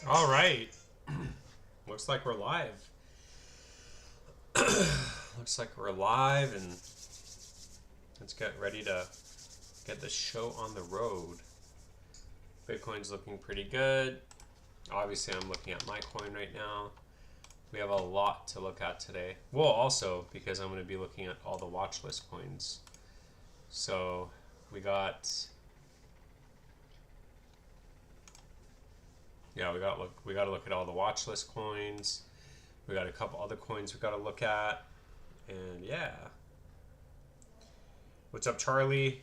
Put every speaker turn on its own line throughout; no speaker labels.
All right. Looks like we're live. Looks like we're live, and let's get ready to get the show on the road. Bitcoin's looking pretty good. Obviously, I'm looking at my coin right now. We have a lot to look at today. Well, also because I'm going to be looking at all the watch list coins. So we got, yeah, we got to look at all the watch list coins. We got a couple other coins we got to look at, and yeah. What's up, Charlie?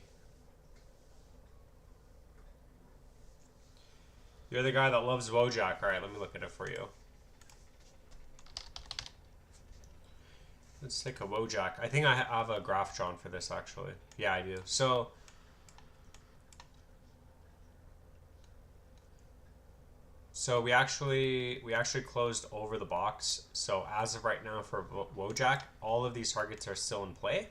You're the guy that loves Wojak. All right, let me look at it for you. Let's take a Wojak. I think I have a graph drawn for this, actually. Yeah, I do. So we actually closed over the box. So as of right now for Wojak, all of these targets are still in play.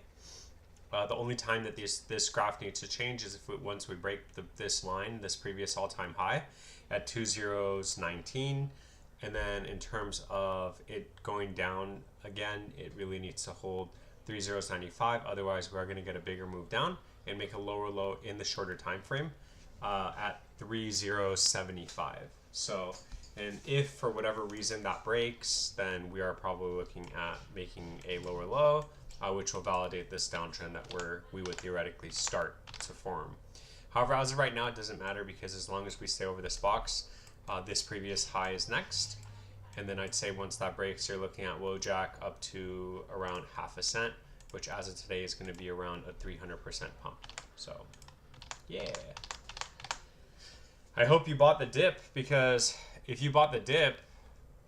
The only time that this graph needs to change is if once we break this line, this previous all-time high at 2019, and then in terms of it going down again, it really needs to hold 3095. Otherwise, we're going to get a bigger move down and make a lower low in the shorter time frame at 3075. So, and if for whatever reason that breaks, then we are probably looking at making a lower low, which will validate this downtrend that we would theoretically start to form. However, as of right now, it doesn't matter because as long as we stay over this box, this previous high is next. And then I'd say once that breaks, you're looking at Wojak up to around half a cent, which as of today is going to be around a 300% pump. So, yeah. I hope you bought the dip, because if you bought the dip,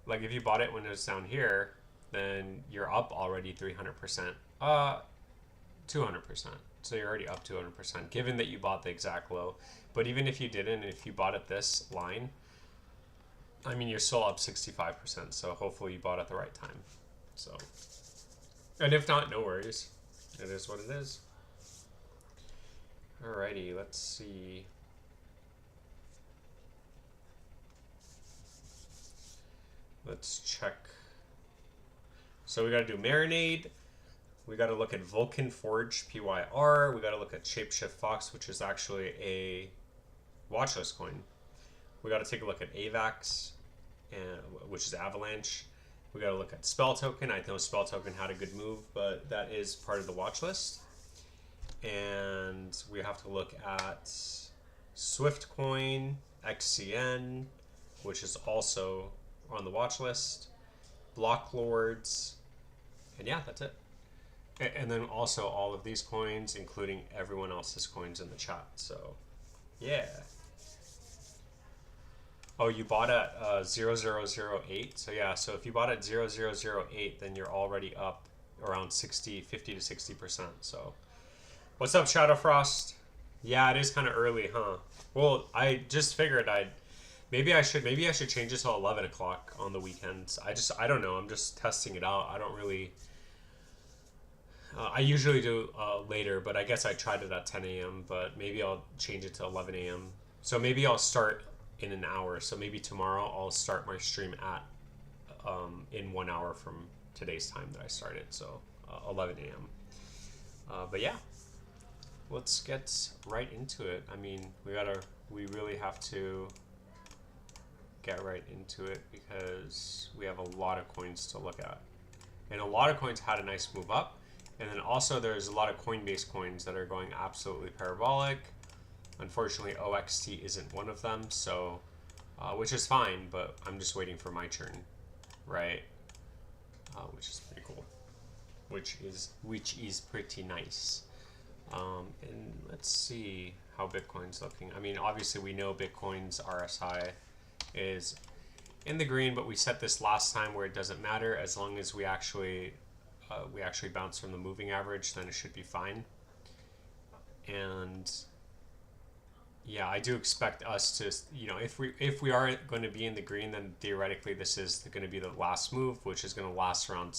like if you bought it when it was down here, then you're up already 300%, 200%. So you're already up 200%, given that you bought the exact low. But even if you didn't, if you bought at this line, I mean, you're still up 65%. So hopefully you bought at the right time. So, and if not, no worries. It is what it is. Alrighty, let's see. Let's check. So we got to do Marinade. We got to look at Vulcan Forge PYR. We got to look at Shapeshift Fox, which is actually a watchlist coin. We got to take a look at AVAX, which is Avalanche. We got to look at Spell Token. I know Spell Token had a good move, but that is part of the watch list. And we have to look at Swift Coin, XCN, which is also on the watch list, Block Lords, and yeah, that's it. And then also all of these coins, including everyone else's coins in the chat. So, yeah. Oh, you bought at 0008. So yeah, so if you bought at 0008, then you're already up around 50 to 60%. So, what's up, Shadow Frost? Yeah, it is kind of early, huh? Well, I just figured maybe I should change it to 11 o'clock on the weekends. I don't know. I'm just testing it out. I don't really. I usually do later, but I guess I tried it at 10 a.m. But maybe I'll change it to 11 a.m. So maybe I'll start in an hour. So maybe tomorrow I'll start my stream at in 1 hour from today's time that I started. So 11 a.m. But yeah, let's get right into it. I mean, we really have to get right into it because we have a lot of coins to look at, and a lot of coins had a nice move up. And then also there's a lot of Coinbase coins that are going absolutely parabolic. Unfortunately, OXT isn't one of them, so which is fine, but I'm just waiting for my turn, right? Which is pretty cool. Which is pretty nice. And let's see how Bitcoin's looking. I mean, obviously we know Bitcoin's RSI is in the green, but we set this last time where it doesn't matter as long as we actually bounce from the moving average, then it should be fine. And yeah, I do expect us to, if we are going to be in the green, then theoretically this is going to be the last move, which is going to last around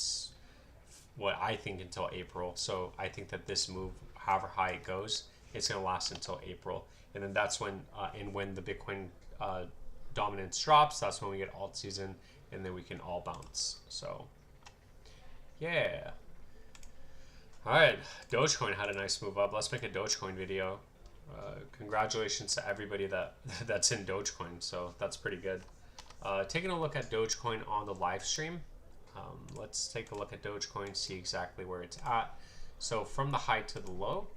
what I think until April. So I think that this move, however high it goes, it's going to last until April, and then that's when when the Bitcoin dominance drops, that's when we get alt season, and then we can all bounce. So yeah. All right, Dogecoin had a nice move up. Let's make a Dogecoin video. Congratulations to everybody that's in Dogecoin. So that's pretty good. Taking a look at Dogecoin on the live stream. Let's take a look at Dogecoin, see exactly where it's at. So from the high to the low,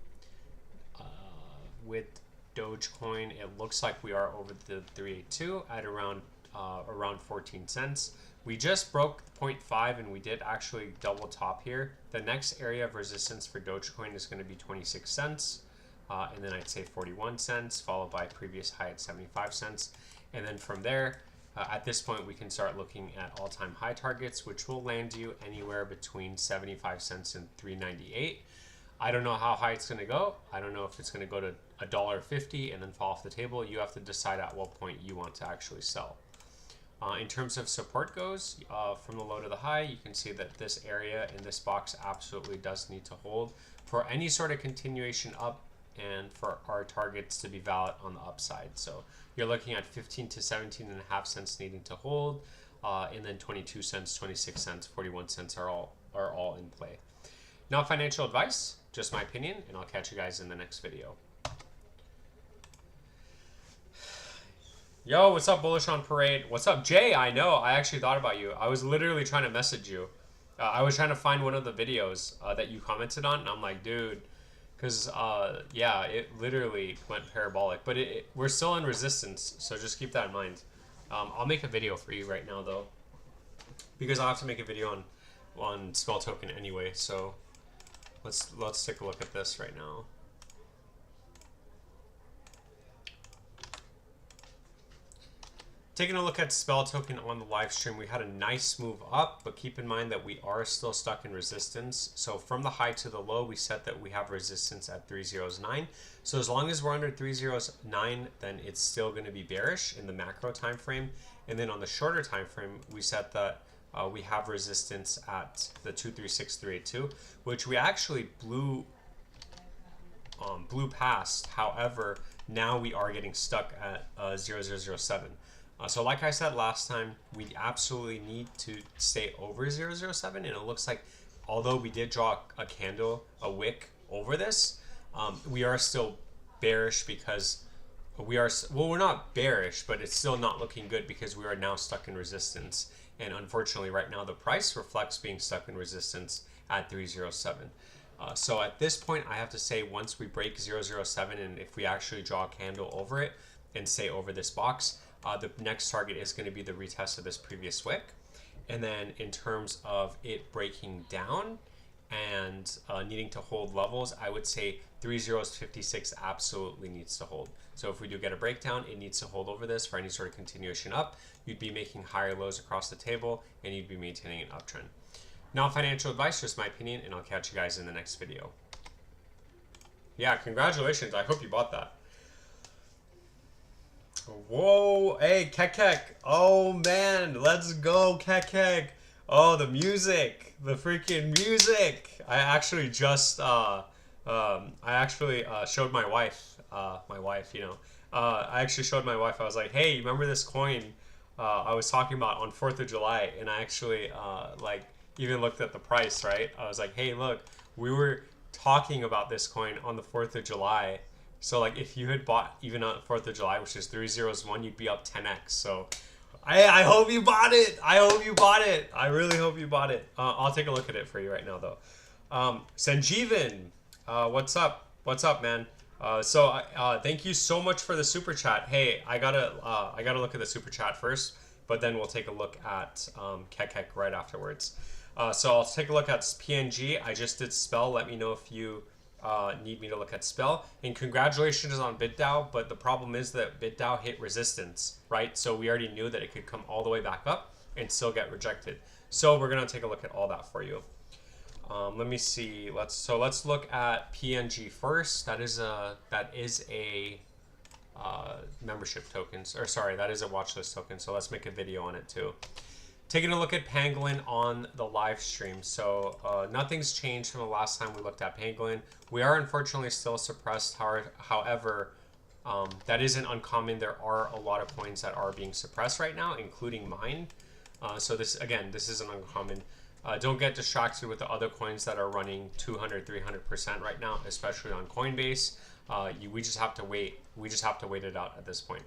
with Dogecoin, it looks like we are over the 382 at around 14 cents. We just broke 0.5 and we did actually double top here. The next area of resistance for Dogecoin is going to be 26 cents. And then I'd say 41 cents, followed by previous high at 75 cents. And then from there, at this point, we can start looking at all-time high targets, which will land you anywhere between 75 cents and 3.98. I don't know how high it's going to go. I don't know if it's going to go to $1.50 and then fall off the table. You have to decide at what point you want to actually sell. In terms of support goes, from the low to the high, you can see that this area in this box absolutely does need to hold for any sort of continuation up and for our targets to be valid on the upside. So you're looking at 15 to 17.5 cents needing to hold, and then 22 cents, 26 cents, 41 cents are all in play. Not financial advice, just my opinion, and I'll catch you guys in the next video. Yo, what's up, Bullish on Parade? What's up, Jay? I know, I actually thought about you. I was literally trying to message you. I was trying to find one of the videos that you commented on, and I'm like, dude, because yeah, it literally went parabolic. But we're still in resistance, so just keep that in mind. I'll make a video for you right now, though, because I'll have to make a video on Spell Token anyway. So let's take a look at this right now. Taking a look at Spell Token on the live stream, we had a nice move up, but keep in mind that we are still stuck in resistance. So from the high to the low, we set that we have resistance at 309. So as long as we're under 309, then it's still going to be bearish in the macro time frame. And then on the shorter time frame, we set that we have resistance at the 236382, which we actually blew past. However, now we are getting stuck at 0007. So like I said last time, we absolutely need to stay over 007, and it looks like although we did draw a candle, a wick over this, we are still bearish because we're not bearish, but it's still not looking good because we are now stuck in resistance. And unfortunately right now the price reflects being stuck in resistance at 307. So at this point I have to say, once we break 007 and if we actually draw a candle over it and stay over this box, the next target is going to be the retest of this previous wick. And then in terms of it breaking down and needing to hold levels, I would say 3056 absolutely needs to hold. So if we do get a breakdown, it needs to hold over this for any sort of continuation up. You'd be making higher lows across the table and you'd be maintaining an uptrend. Not financial advice, just my opinion, and I'll catch you guys in the next video. Yeah, congratulations. I hope you bought that. Whoa, hey, Kekek. Oh man, let's go, Kekek. Oh, the music, the freaking music. I actually just showed my wife, I actually showed my wife. I was like, hey, remember this coin I was talking about on 4th of July? And I actually like even looked at the price, right? I was like, hey, look, we were talking about this coin on the 4th of July. So like if you had bought even on 4th of July, which is 301, you'd be up 10x. So I hope you bought it. I hope you bought it. I really hope you bought it. I'll take a look at it for you right now though. Sanjeevan, what's up? What's up, man? Thank you so much for the super chat. Hey, I gotta look at the super chat first, but then we'll take a look at Kekek right afterwards. So I'll take a look at PNG. I just did Spell. Let me know if you need me to look at Spell. And congratulations on BitDAO, but the problem is that BitDAO hit resistance, right? So we already knew that it could come all the way back up and still get rejected. So we're gonna take a look at all that for you. Let me see. Let's look at PNG first. That is a membership tokens, or sorry, that is a watchlist token. So let's make a video on it too. Taking a look at Pangolin on the live stream. So nothing's changed from the last time we looked at Pangolin. We are unfortunately still suppressed. However, That isn't uncommon. There are a lot of coins that are being suppressed right now, including mine. So this, again, this isn't uncommon. Don't get distracted with the other coins that are running 200, 300% right now, especially on Coinbase. We just have to wait. We just have to wait it out at this point.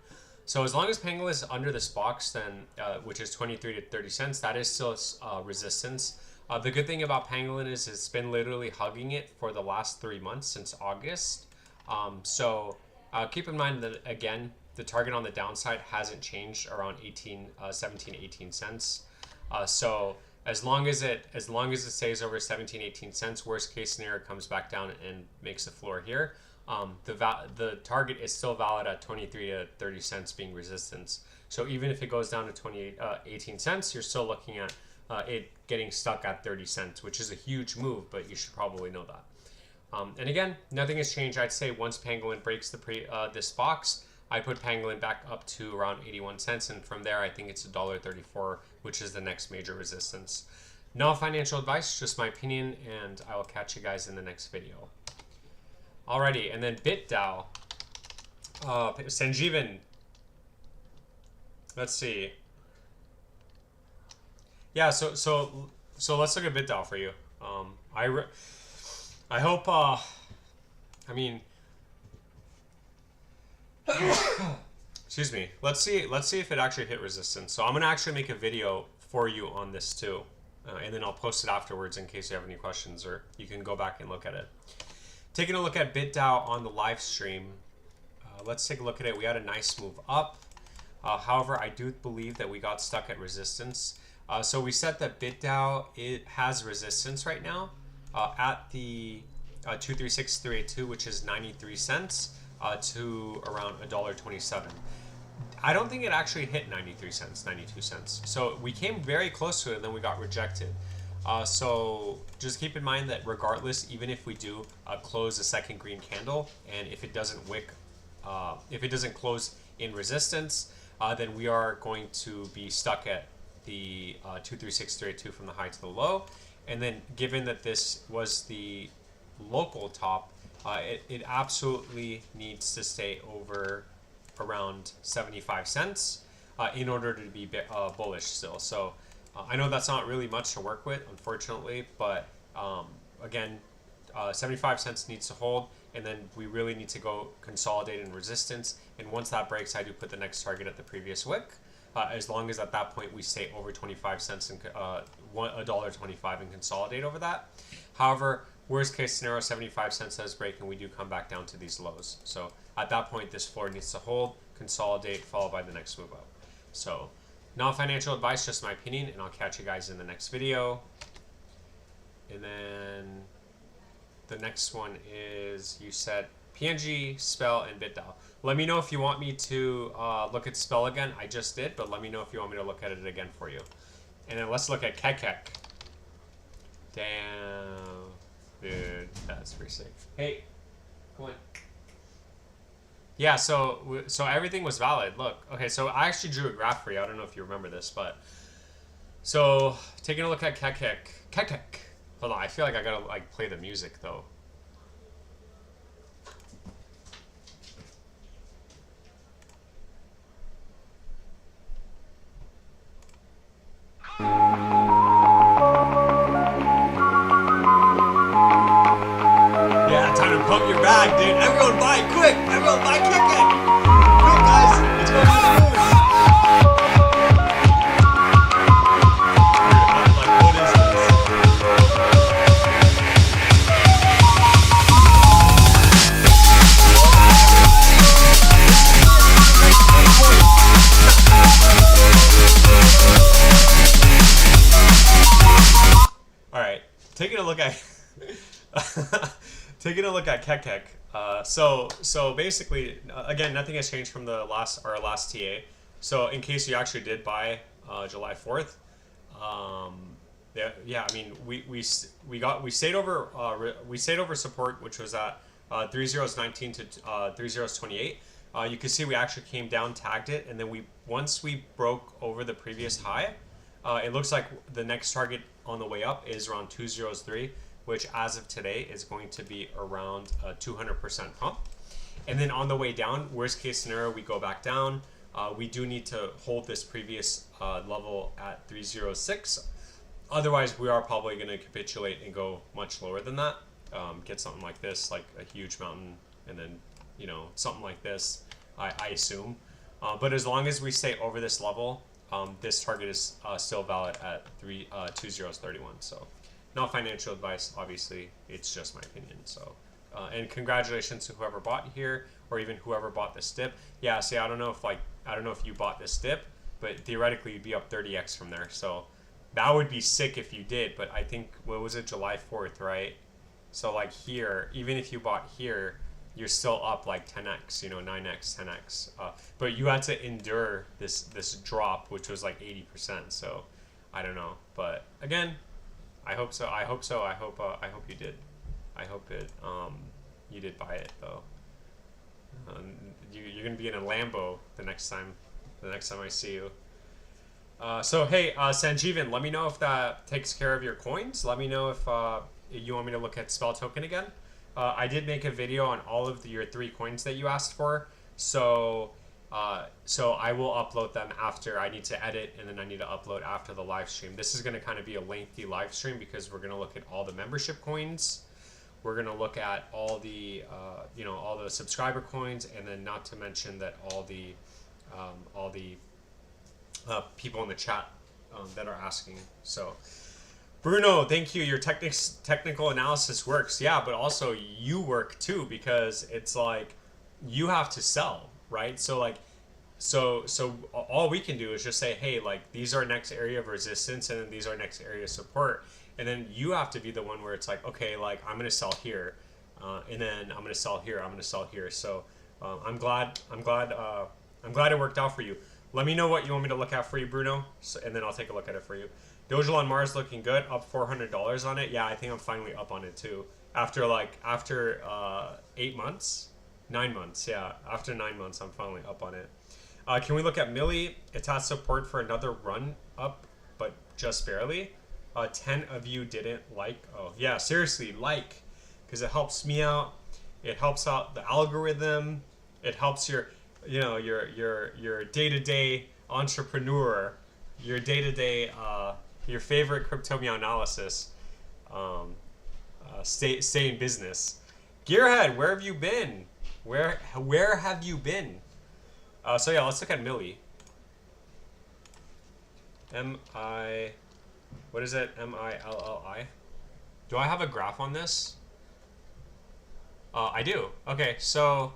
So as long as Pangolin is under this box, then which is 23 to 30 cents, that is still resistance. The good thing about Pangolin is it's been literally hugging it for the last 3 months since August. So keep in mind that, again, the target on the downside hasn't changed around 17, 18 cents. So as long as it stays over 17, 18 cents, worst case scenario, comes back down and makes the floor here. The target is still valid at 23 to 30 cents being resistance. So even if it goes down to 18 cents, you're still looking at it getting stuck at 30 cents, which is a huge move, but you should probably know that. And again, nothing has changed. I'd say once Pangolin breaks this box, I put Pangolin back up to around 81 cents, and from there I think it's $1.34, which is the next major resistance. No financial advice, just my opinion, and I will catch you guys in the next video. Alrighty, and then BitDAO, Sanjeevan. Let's see. Yeah, so let's look at BitDAO for you. I hope. I mean. Excuse me. Let's see if it actually hit resistance. So I'm gonna actually make a video for you on this too, and then I'll post it afterwards in case you have any questions, or you can go back and look at it. Taking a look at BitDAO on the live stream. Let's take a look at it. We had a nice move up. However, I do believe that we got stuck at resistance. So we said that BitDAO, it has resistance right now at the 236382, which is 93 cents. To around $1.27. I don't think it actually hit 93 cents, 92 cents. So we came very close to it and then we got rejected. So just keep in mind that regardless, even if we do close a second green candle, and if it doesn't wick, if it doesn't close in resistance, then we are going to be stuck at the 236382 from the high to the low. And then given that this was the local top, it absolutely needs to stay over around 75 cents in order to be bullish still. So I know that's not really much to work with, unfortunately, but again, 75 cents needs to hold, and then we really need to go consolidate in resistance. And once that breaks, I do put the next target at the previous wick, as long as at that point we stay over 25 cents and $1.25 and consolidate over that. However, worst case scenario, 75 cents does break and we do come back down to these lows. So at that point, this floor needs to hold, consolidate, followed by the next move up. So not financial advice, just my opinion, and I'll catch you guys in the next video. And then the next one is, you said PNG, Spell, and BitDAO. Let me know if you want me to look at Spell again. I just did, but let me know if you want me to look at it again for you. And then let's look at Kekek. Damn. Dude, that's pretty sick. Hey, come on. Yeah, so everything was valid. Look, okay, so I actually drew a graph for you. I don't know if you remember this, but so taking a look at Kekek. Hold on, I feel like I gotta like play the music though. Pump your bag, dude. Everyone buy quick. Everyone buy Kekek. Quick, guys. It's going to be the moon. Like, what is this? All right. Taking a look at... Taking a look at Kekek, so basically, again, nothing has changed from our last TA. So in case you actually did buy July 4th, yeah, I mean we stayed over support, which was at 3019 to 3028. You can see we actually came down, tagged it, and then once we broke over the previous high, it looks like the next target on the way up is around 203. Which as of today is going to be around a 200% pump. And then on the way down, worst case scenario, we go back down. We do need to hold this previous level at 306. Otherwise, we are probably going to capitulate and go much lower than that. Get something like this, like a huge mountain, and then, you know, something like this, I assume. But as long as we stay over this level, this target is still valid at 2031. So not financial advice, obviously. It's just my opinion. So and congratulations to whoever bought here, or even whoever bought this dip. Yeah, see, I don't know if you bought this dip, but theoretically you'd be up 30x from there. So that would be sick if you did. But I think, what was it, July 4th, right? So like here, even if you bought here, you're still up like 10x, you know, 9x, 10x. But you had to endure this drop, which was like 80%. So I don't know, but again, I hope so. I hope you did. I hope you did buy it though. You're gonna be in a Lambo the next time I see you. So hey, Sanjeevan, let me know if that takes care of your coins. Let me know if you want me to look at Spell Token again. I did make a video on all of your 3 coins that you asked for. So I will upload them after. I need to edit, and then I need to upload after the live stream. This is going to kind of be a lengthy live stream because we're going to look at all the membership coins. We're going to look at all the all the subscriber coins, and then not to mention that all the people in the chat that are asking. So Bruno, thank you. Your technical analysis works. Yeah, but also you work too, because it's like you have to sell, right? So like, so all we can do is just say, hey, like these are next area of resistance, and then these are next area of support, and then you have to be the one where it's like, okay, like I'm gonna sell here, and then I'm gonna sell here. I'm gonna sell here. So I'm glad it worked out for you. Let me know what you want me to look at for you, Bruno, and then I'll take a look at it for you. Dojo on Mars looking good, up $400 on it. Yeah, I think I'm finally up on it too. After 8 months, 9 months. Yeah, after 9 months, I'm finally up on it. Can we look at Millie? It's has support for another run up, but just barely. 10 of you didn't like. Oh yeah, seriously, like, because it helps me out. It helps out the algorithm. It helps your day-to-day entrepreneur, your day-to-day your favorite crypto meow analysis. Stay in business. Gearhead, where have you been? Where have you been? So yeah, let's look at Millie. What is it? MILLI. Do I have a graph on this? I do. Okay, so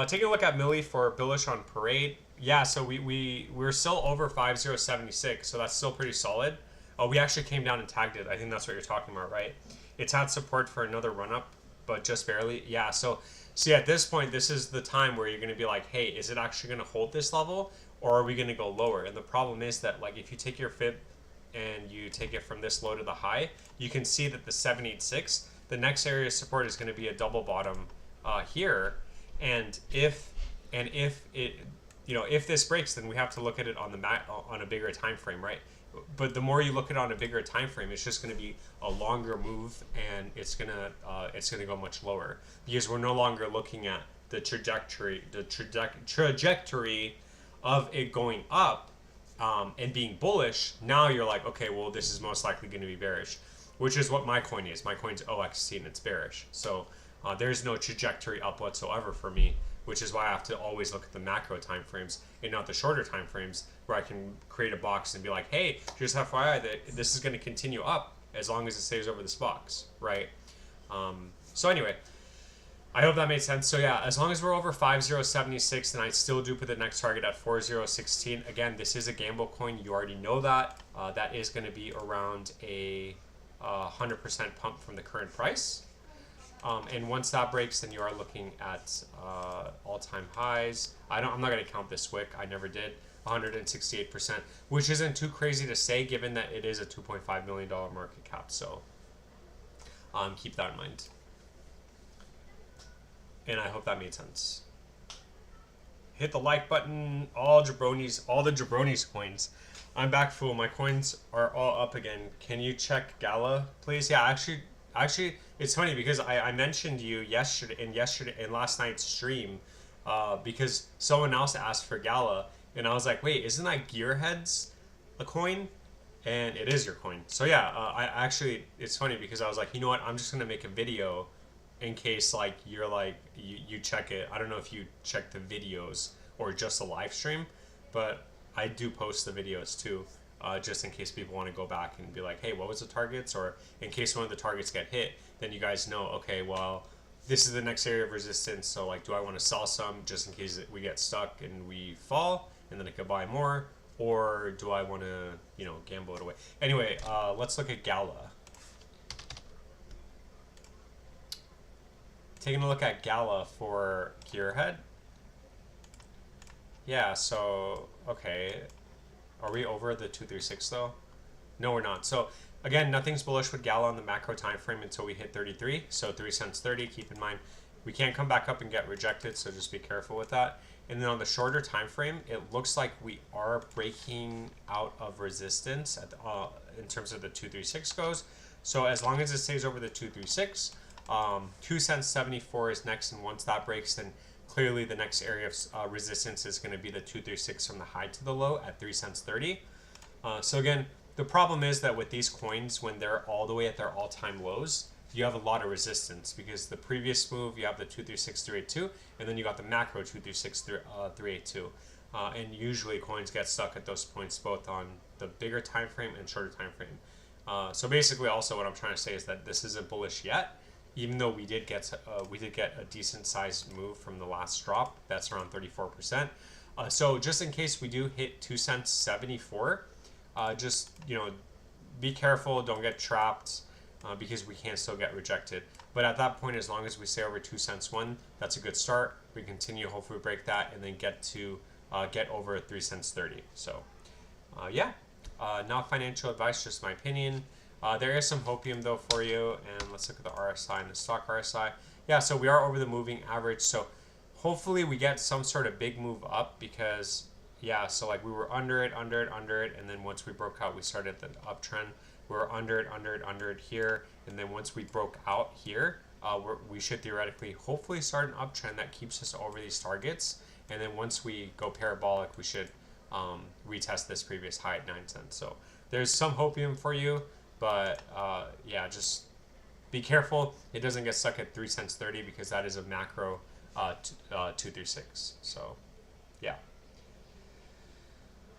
taking a look at Millie for bullish on Parade. Yeah, so we're still over 5076, so that's still pretty solid. We actually came down and tagged it. I think that's what you're talking about, right? It's had support for another run up, but just barely. Yeah, so see, at this point, this is the time where you're going to be like, hey, is it actually going to hold this level, or are we going to go lower? And the problem is that, like, if you take your fib and you take it from this low to the high, you can see that the 786, the next area of support is going to be a double bottom here, and if this breaks, then we have to look at it on a bigger time frame, right? But the more you look at it on a bigger time frame, it's just going to be a longer move, and it's gonna go much lower, because we're no longer looking at the trajectory of it going up and being bullish. Now you're like, okay, well, this is most likely going to be bearish, which is what my coin is. My coin's OXT and it's bearish. So there's no trajectory up whatsoever for me, which is why I have to always look at the macro time frames and not the shorter time frames, where I can create a box and be like, hey, just FYI that this is going to continue up as long as it stays over this box, right? So anyway, I hope that made sense. So yeah, as long as we're over 5076, then I still do put the next target at 4016. Again, this is a gamble coin. You already know that. That is going to be around a 100% pump from the current price. And once that breaks, then you are looking at all-time highs. I'm not going to count this wick. I never did. 168%, which isn't too crazy to say, given that it is a $2.5 million market cap. So keep that in mind. And I hope that made sense. Hit the like button. All the jabronis coins. I'm back, fool. My coins are all up again. Can you check Gala, please? Yeah, Actually, it's funny because I mentioned you yesterday in last night's stream, because someone else asked for Gala, and I was like, wait, isn't that Gearheads a coin? And it is your coin. So yeah, I actually, it's funny because I was like, you know what, I'm just gonna make a video in case like you're like you check it. I don't know if you check the videos or just the live stream, but I do post the videos too, just in case people want to go back and be like, hey, what was the targets? Or in case one of the targets get hit, then you guys know, okay, well, this is the next area of resistance. So like, do I want to sell some just in case we get stuck and we fall, and then I could buy more, or do I want to, gamble it away? Anyway, let's look at Gala. Taking a look at Gala for Gearhead. Yeah, so, okay. Are we over the 236 though? No, we're not. So, again, nothing's bullish with Gala on the macro time frame until we hit 33. So, 3 cents 30. Keep in mind, we can't come back up and get rejected, so just be careful with that. And then on the shorter time frame, it looks like we are breaking out of resistance at in terms of the 236 goes. So, as long as it stays over the 236, 2 cents 74 is next, and once that breaks, then clearly the next area of resistance is going to be the 236 from the high to the low at 3 cents 30. So again, the problem is that with these coins, when they're all the way at their all-time lows, you have a lot of resistance because the previous move you have the 236 382, and then you got the macro 236 382, and usually coins get stuck at those points both on the bigger time frame and shorter time frame. So basically, also what I'm trying to say is that this isn't bullish yet. Even though we did get a decent sized move from the last drop, that's around 34%. So just in case we do hit 2 cents 74, just be careful, don't get trapped, because we can still get rejected. But at that point, as long as we stay over 2 cents 1, that's a good start. We continue, hopefully break that, and then get over 3 cents 30. So yeah, not financial advice, just my opinion. There is some hopium though for you, and let's look at the RSI and the stock RSI. Yeah, so we are over the moving average, so hopefully we get some sort of big move up, because yeah, so like we were under it, and then once we broke out, we started the uptrend. We were under it here, and then once we broke out here, we should theoretically hopefully start an uptrend that keeps us over these targets, and then once we go parabolic, we should retest this previous high at 9 cents. So there's some hopium for you. But yeah, just be careful it doesn't get stuck at 3 cents 30, because that is a macro 236. So yeah,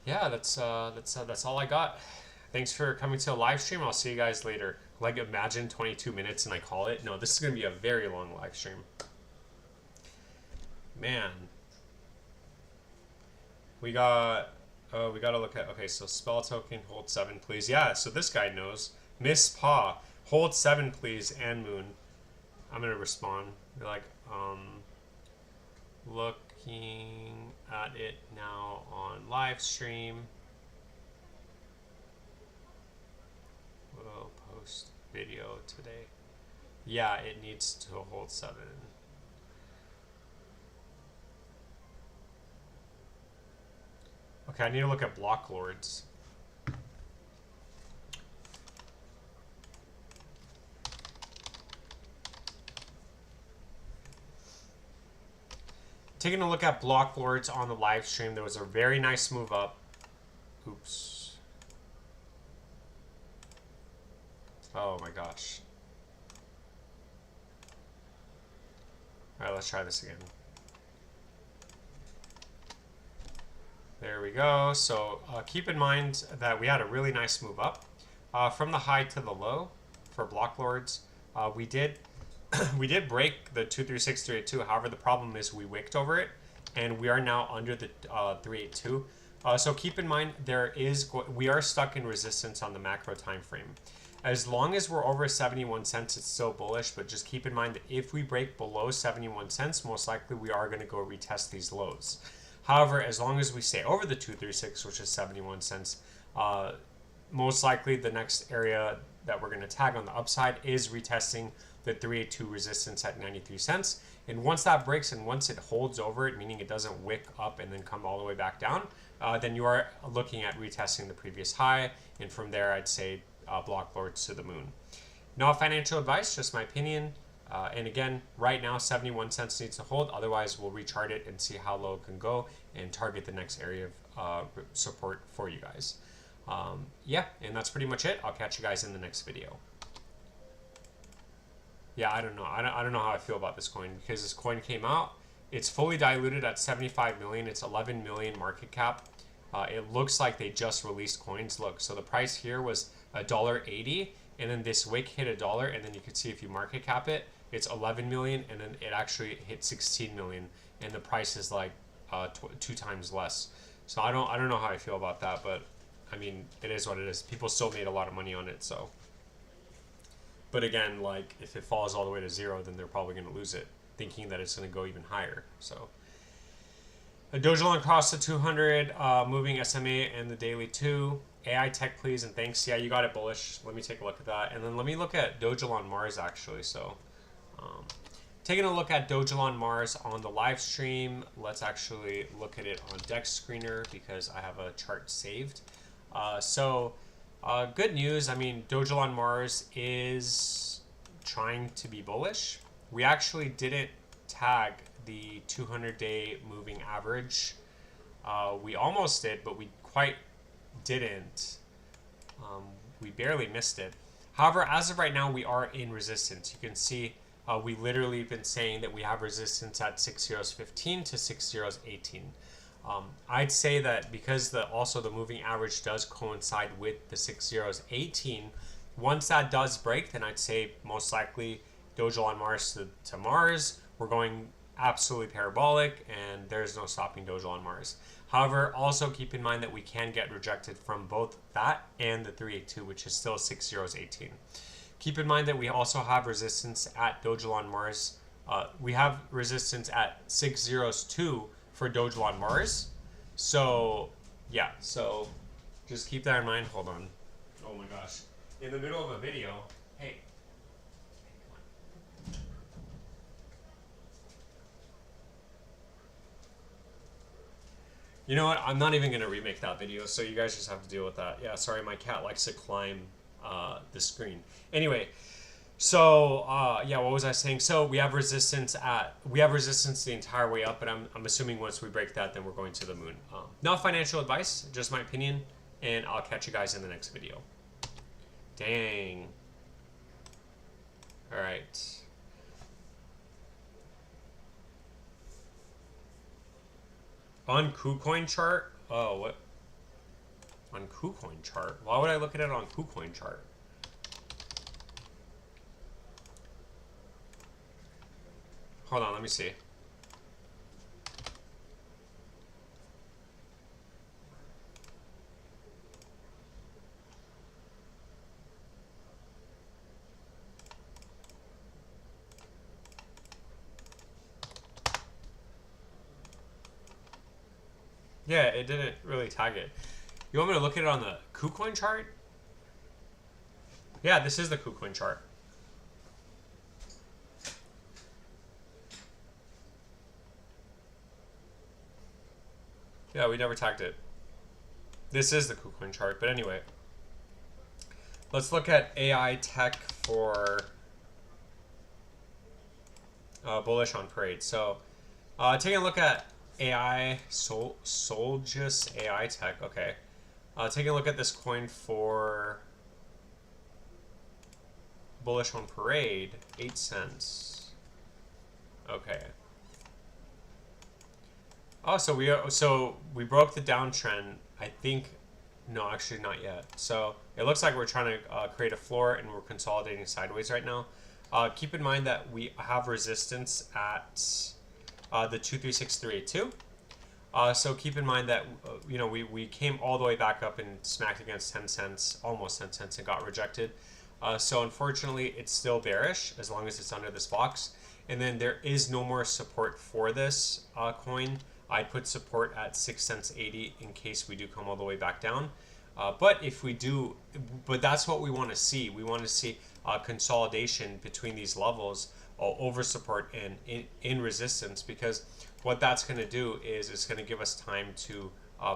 that's all I got. Thanks for coming to the live stream. I'll see you guys later. Like, imagine 22 minutes and I call it. No, this is gonna be a very long live stream. Man, we gotta look at, okay, so spell token, hold 7 please. Yeah, so this guy knows. Miss Pa, hold 7 please, and Moon. I'm gonna respond. You're like, looking at it now on live stream. We'll post video today. Yeah, it needs to hold 7. Okay, I need to look at block lords. Taking a look at block lords on the live stream, there was a very nice move up. Oops. Oh my gosh. Alright, let's try this again. There we go. So keep in mind that we had a really nice move up from the high to the low for block lords. We did break the 236 382. However, the problem is we wicked over it, and we are now under the 382. So keep in mind we are stuck in resistance on the macro time frame. As long as we're over 71 cents, it's still bullish, but just keep in mind that if we break below 71 cents, most likely we are going to go retest these lows. However, as long as we stay over the 236, which is 71 cents, most likely the next area that we're going to tag on the upside is retesting the 382 resistance at 93 cents. And once that breaks and once it holds over it, meaning it doesn't wick up and then come all the way back down, then you are looking at retesting the previous high. And from there, I'd say block lords to the moon. Not financial advice, just my opinion. And again, right now 71 cents needs to hold. Otherwise, we'll rechart it and see how low it can go and target the next area of support for you guys. Yeah, and that's pretty much it. I'll catch you guys in the next video. Yeah, I don't know. I don't know how I feel about this coin because this coin came out. It's fully diluted at 75 million. It's 11 million market cap. It looks like they just released coins. Look, so the price here was $1.80, and then this wick hit $1, and then you can see if you market cap it, it's 11 million, and then it actually hit 16 million, and the price is like 2 times less. So I don't know how I feel about that, but I mean, it is what it is. People still made a lot of money on it, so. But again, like if it falls all the way to 0, then they're probably going to lose it, thinking that it's going to go even higher. So. A Dogelon crossed the 200 moving SMA and the daily 2. AI tech, please, and thanks. Yeah, you got it bullish. Let me take a look at that. And then let me look at Dogelon Mars, actually. So taking a look at Dogelon Mars on the live stream. Let's actually look at it on Dex Screener because I have a chart saved. Good news. I mean, Dogelon Mars is trying to be bullish. We actually didn't tag the 200-day moving average. We almost did, but we quite didn't. We barely missed it. However, as of right now, we are in resistance. You can see we literally been saying that we have resistance at 6.015 to 6.018. I'd say that because also the moving average does coincide with the 6.018, once that does break, then I'd say most likely Dogelon Mars to Mars, we're going absolutely parabolic, and there's no stopping Dogelon Mars. However, also keep in mind that we can get rejected from both that and the 382, which is still 6.018. Keep in mind that we also have resistance at Dogelon Mars. We have resistance at 6.02 for Dogelon Mars. So, yeah, so just keep that in mind. Hold on. Oh my gosh. In the middle of a video, hey. You know what? I'm not even going to remake that video, so you guys just have to deal with that. Yeah, sorry, my cat likes to climb the screen. Anyway, so yeah, what was I saying? So we have resistance the entire way up, but I'm assuming once we break that, then we're going to the moon. Not financial advice, just my opinion, and I'll catch you guys in the next video. Dang. All right. On KuCoin chart? Oh, what? On KuCoin chart? Why would I look at it on KuCoin chart? Hold on, let me see. Yeah, it didn't really tag it. You want me to look at it on the KuCoin chart? Yeah, this is the KuCoin chart. Yeah, we never tagged it. This is the KuCoin chart, but anyway. Let's look at AI tech for bullish on parade. So, taking a look at AI, Solgus AI tech. Okay. Taking a look at this coin for bullish on parade, 8 cents. Okay. Oh, so we broke the downtrend. I think, no, actually not yet. So it looks like we're trying to create a floor, and we're consolidating sideways right now. Keep in mind that we have resistance at the 236382. So keep in mind that you know, we came all the way back up and smacked against 10 cents, almost 10 cents, and got rejected. So unfortunately, it's still bearish as long as it's under this box. And then there is no more support for this coin. I'd put support at 6 cents 80 in case we do come all the way back down. But if we do, but that's what we want to see. We want to see consolidation between these levels, over support and in resistance, because what that's going to do is it's going to give us time to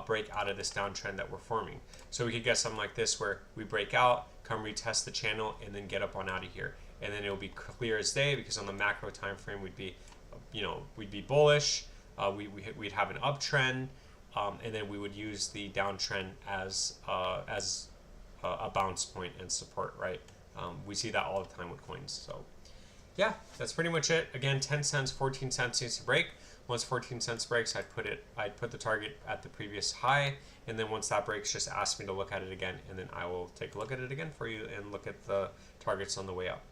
break out of this downtrend that we're forming. So we could get something like this where we break out, come retest the channel, and then get up on out of here. And then it will be clear as day, because on the macro time frame we'd be, we'd be bullish. We'd have an uptrend, and then we would use the downtrend as a bounce point and support, right? We see that all the time with coins. So yeah, that's pretty much it. Again, 10 cents, 14 cents needs to break. Once 14 cents breaks, I'd put the target at the previous high, and then once that breaks, just ask me to look at it again, and then I will take a look at it again for you and look at the targets on the way up.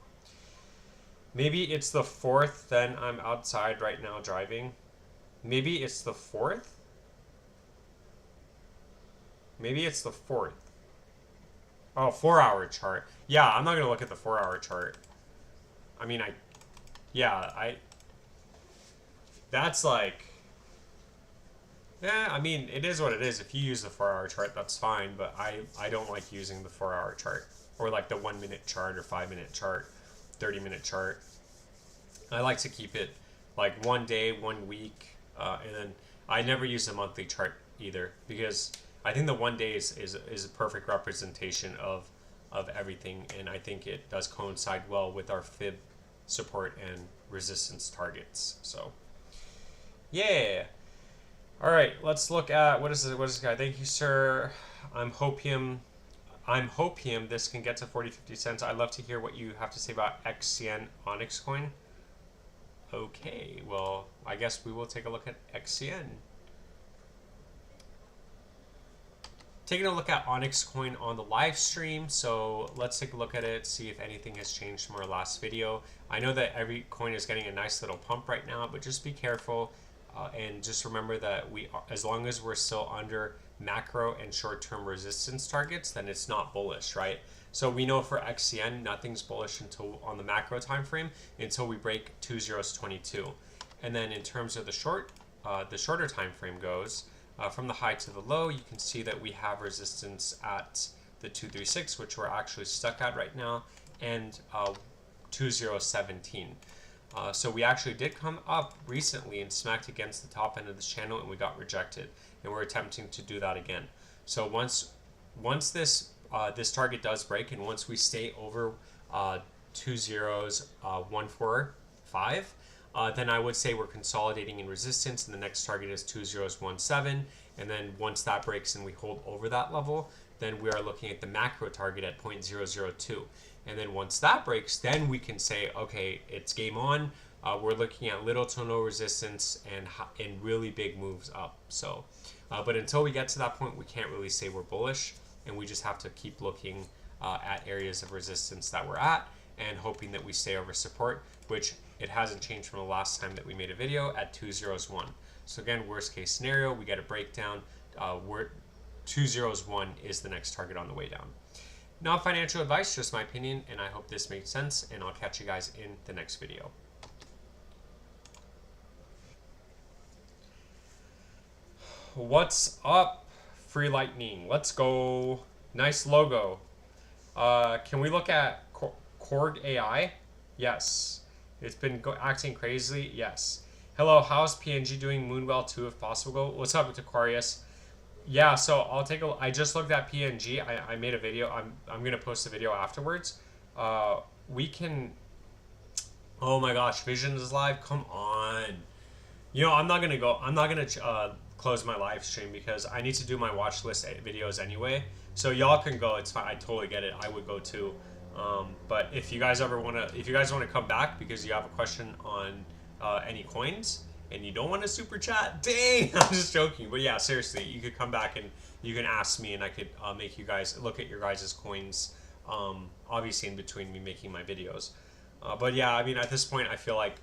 Maybe it's the 4th, then I'm outside right now driving. Maybe it's the 4th? Maybe it's the 4th. Oh, 4-hour chart. Yeah, I'm not going to look at the 4-hour chart. I mean, that's like, yeah, I mean, it is what it is. If you use the 4-hour chart, that's fine, but I don't like using the 4-hour chart, or like the 1-minute chart or 5-minute chart, 30-minute chart. I like to keep it like 1 day, 1 week, and then I never use the monthly chart either, because I think the 1 day is a perfect representation of everything, and I think it does coincide well with our fib support and resistance targets. So yeah. All right, let's look at what is this guy? Thank you, sir. I'm hopium. This can get to 40-50 cents. I'd love to hear what you have to say about XCN Onyx coin. Okay, well, I guess we will take a look at XCN. Taking a look at Onyx coin on the live stream, so let's take a look at it, see if anything has changed from our last video. I know that every coin is getting a nice little pump right now, but just be careful, and just remember that as long as we're still under macro and short-term resistance targets, then it's not bullish, right? So we know for XCN, nothing's bullish until on the macro time frame until we break 2022, and then in terms of the shorter time frame goes. From the high to the low, you can see that we have resistance at the 236, which we're actually stuck at right now, and 2017. So we actually did come up recently and smacked against the top end of this channel, and we got rejected, and we're attempting to do that again. So once this target does break, and once we stay over 20145, then I would say we're consolidating in resistance, and the next target is 2017. And then once that breaks and we hold over that level, then we are looking at the macro target at 0.002. And then once that breaks, then we can say, okay, it's game on. We're looking at little to no resistance and really big moves up. So, but until we get to that point, we can't really say we're bullish, and we just have to keep looking at areas of resistance that we're at and hoping that we stay over support, which it hasn't changed from the last time that we made a video at 201. So again, worst case scenario, we get a breakdown. 201 is the next target on the way down. Not financial advice, just my opinion, and I hope this makes sense, and I'll catch you guys in the next video. What's up, Free Lightning? Let's go. Nice logo. Can we look at Cord AI? Yes. It's been acting crazily. Yes. Hello, how's PNG doing? Moonwell 2 if possible. What's up, Aquarius? Yeah, so I just looked at PNG. I made a video. I'm gonna post a video afterwards. We can. Oh my gosh, Visions is live. Come on. You know, I'm not gonna close my live stream because I need to do my watch list videos anyway. So y'all can go. It's fine. I totally get it. I would go too. But if you guys wanna come back because you have a question on any coins and you don't want to super chat, dang, I'm just joking. But yeah, seriously, you could come back and you can ask me, and I could make you guys look at your guys' coins. Obviously, in between me making my videos. But yeah, I mean, at this point, I feel like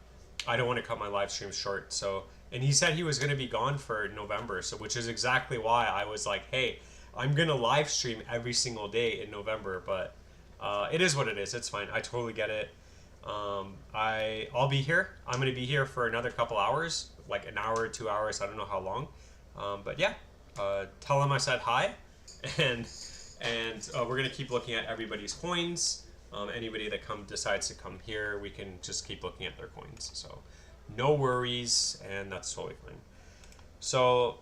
I don't want to cut my live stream short. So, and he said he was going to be gone for November, so which is exactly why I was like, hey, I'm gonna live stream every single day in November. But it is what it is. It's fine. I totally get it. I'll be here. I'm gonna be here for another couple hours, like an hour or 2 hours. I don't know how long. But yeah, tell him I said hi, and we're gonna keep looking at everybody's coins. Anybody that decides to come here, we can just keep looking at their coins. So no worries, and that's totally fine. So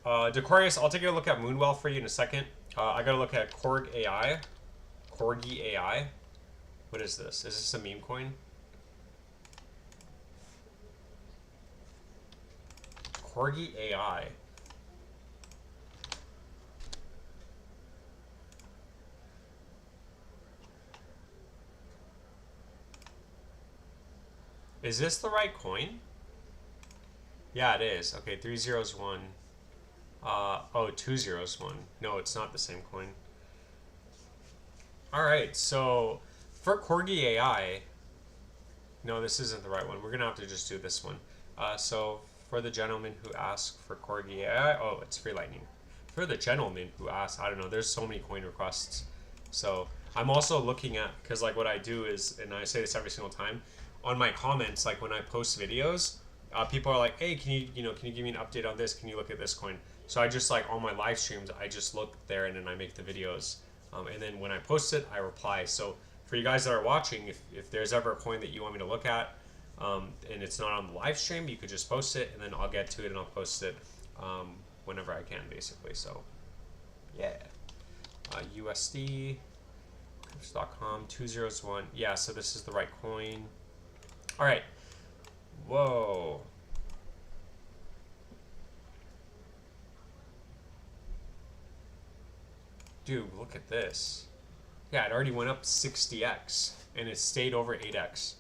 Dequarius, I'll take a look at Moonwell for you in a second. I gotta look at Korg AI. Corgi AI. What is this? Is this a meme coin? Corgi AI. Is this the right coin? Yeah, it is. Okay, 3 zeros, 1. Oh, 2 zeros, 1. No, it's not the same coin. Alright, so for Corgi AI, no, this isn't the right one. We're going to have to just do this one. So for the gentleman who asked for Corgi AI, oh, it's free lightning. For the gentleman who asked, I don't know, there's so many coin requests. So I'm also looking at, because like what I do is, and I say this every single time, on my comments, like when I post videos, people are like, hey, can you give me an update on this? Can you look at this coin? So I just like on my live streams, I just look there and then I make the videos. And then when I post it, I reply. So for you guys that are watching, if there's ever a coin that you want me to look at, and it's not on the live stream, you could just post it and then I'll get to it and I'll post it whenever I can, basically. So yeah, USD, crypto.com, 201. Yeah, so this is the right coin. All right. Whoa. Dude, look at this. Yeah, it already went up 60x and it stayed over 8x.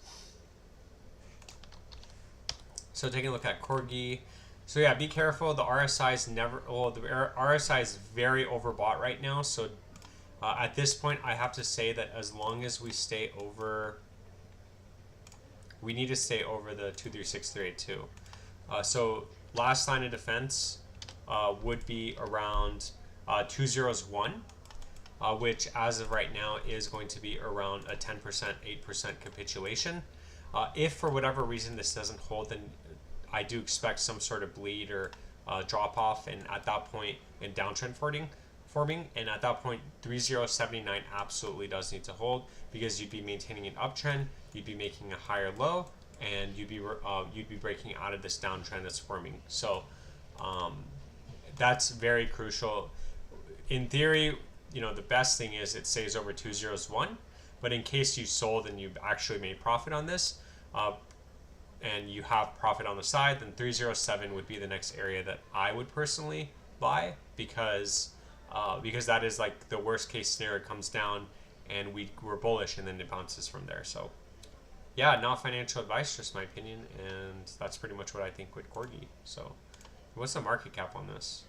So taking a look at Corgi. So yeah, be careful. The RSI is never, well, the RSI is very overbought right now. So at this point, I have to say that as long as we stay over, we need to stay over the 236382. So last line of defense would be around 201, which as of right now is going to be around a 10%, 8% capitulation. If for whatever reason this doesn't hold, then I do expect some sort of bleed or drop off, and at that point, in downtrend forming, and at that point 3079 absolutely does need to hold, because you'd be maintaining an uptrend, you'd be making a higher low, and you'd be breaking out of this downtrend that's forming. So that's very crucial. In theory, the best thing is it stays over 201, but in case you sold and you've actually made profit on this, and you have profit on the side, then 307 would be the next area that I would personally buy, because that is like the worst case scenario. It comes down and we're bullish and then it bounces from there. So yeah, not financial advice, just my opinion, and that's pretty much what I think with Corgi. So what's the market cap on this?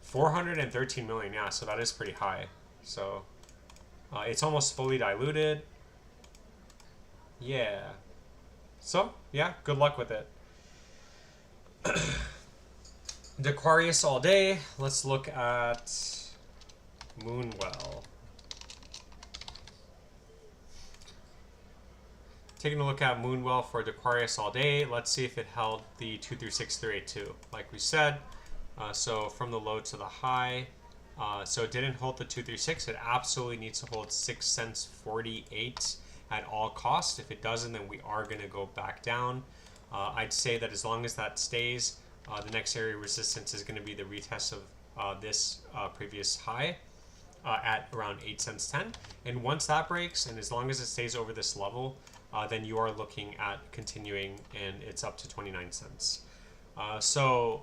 413 million. Yeah, so that is pretty high. So it's almost fully diluted. Yeah. So yeah, good luck with it. Dequarius all day. Let's look at Moonwell. Taking a look at Moonwell for Dequarius all day. Let's see if it held the 236382. Like we said, so from the low to the high. So it didn't hold the 236. It absolutely needs to hold 6 cents 48 at all costs. If it doesn't, then we are going to go back down. I'd say that as long as that stays, the next area of resistance is going to be the retest of this previous high at around 8 cents 10. And once that breaks, and as long as it stays over this level, then you are looking at continuing, and it's up to 29 cents. So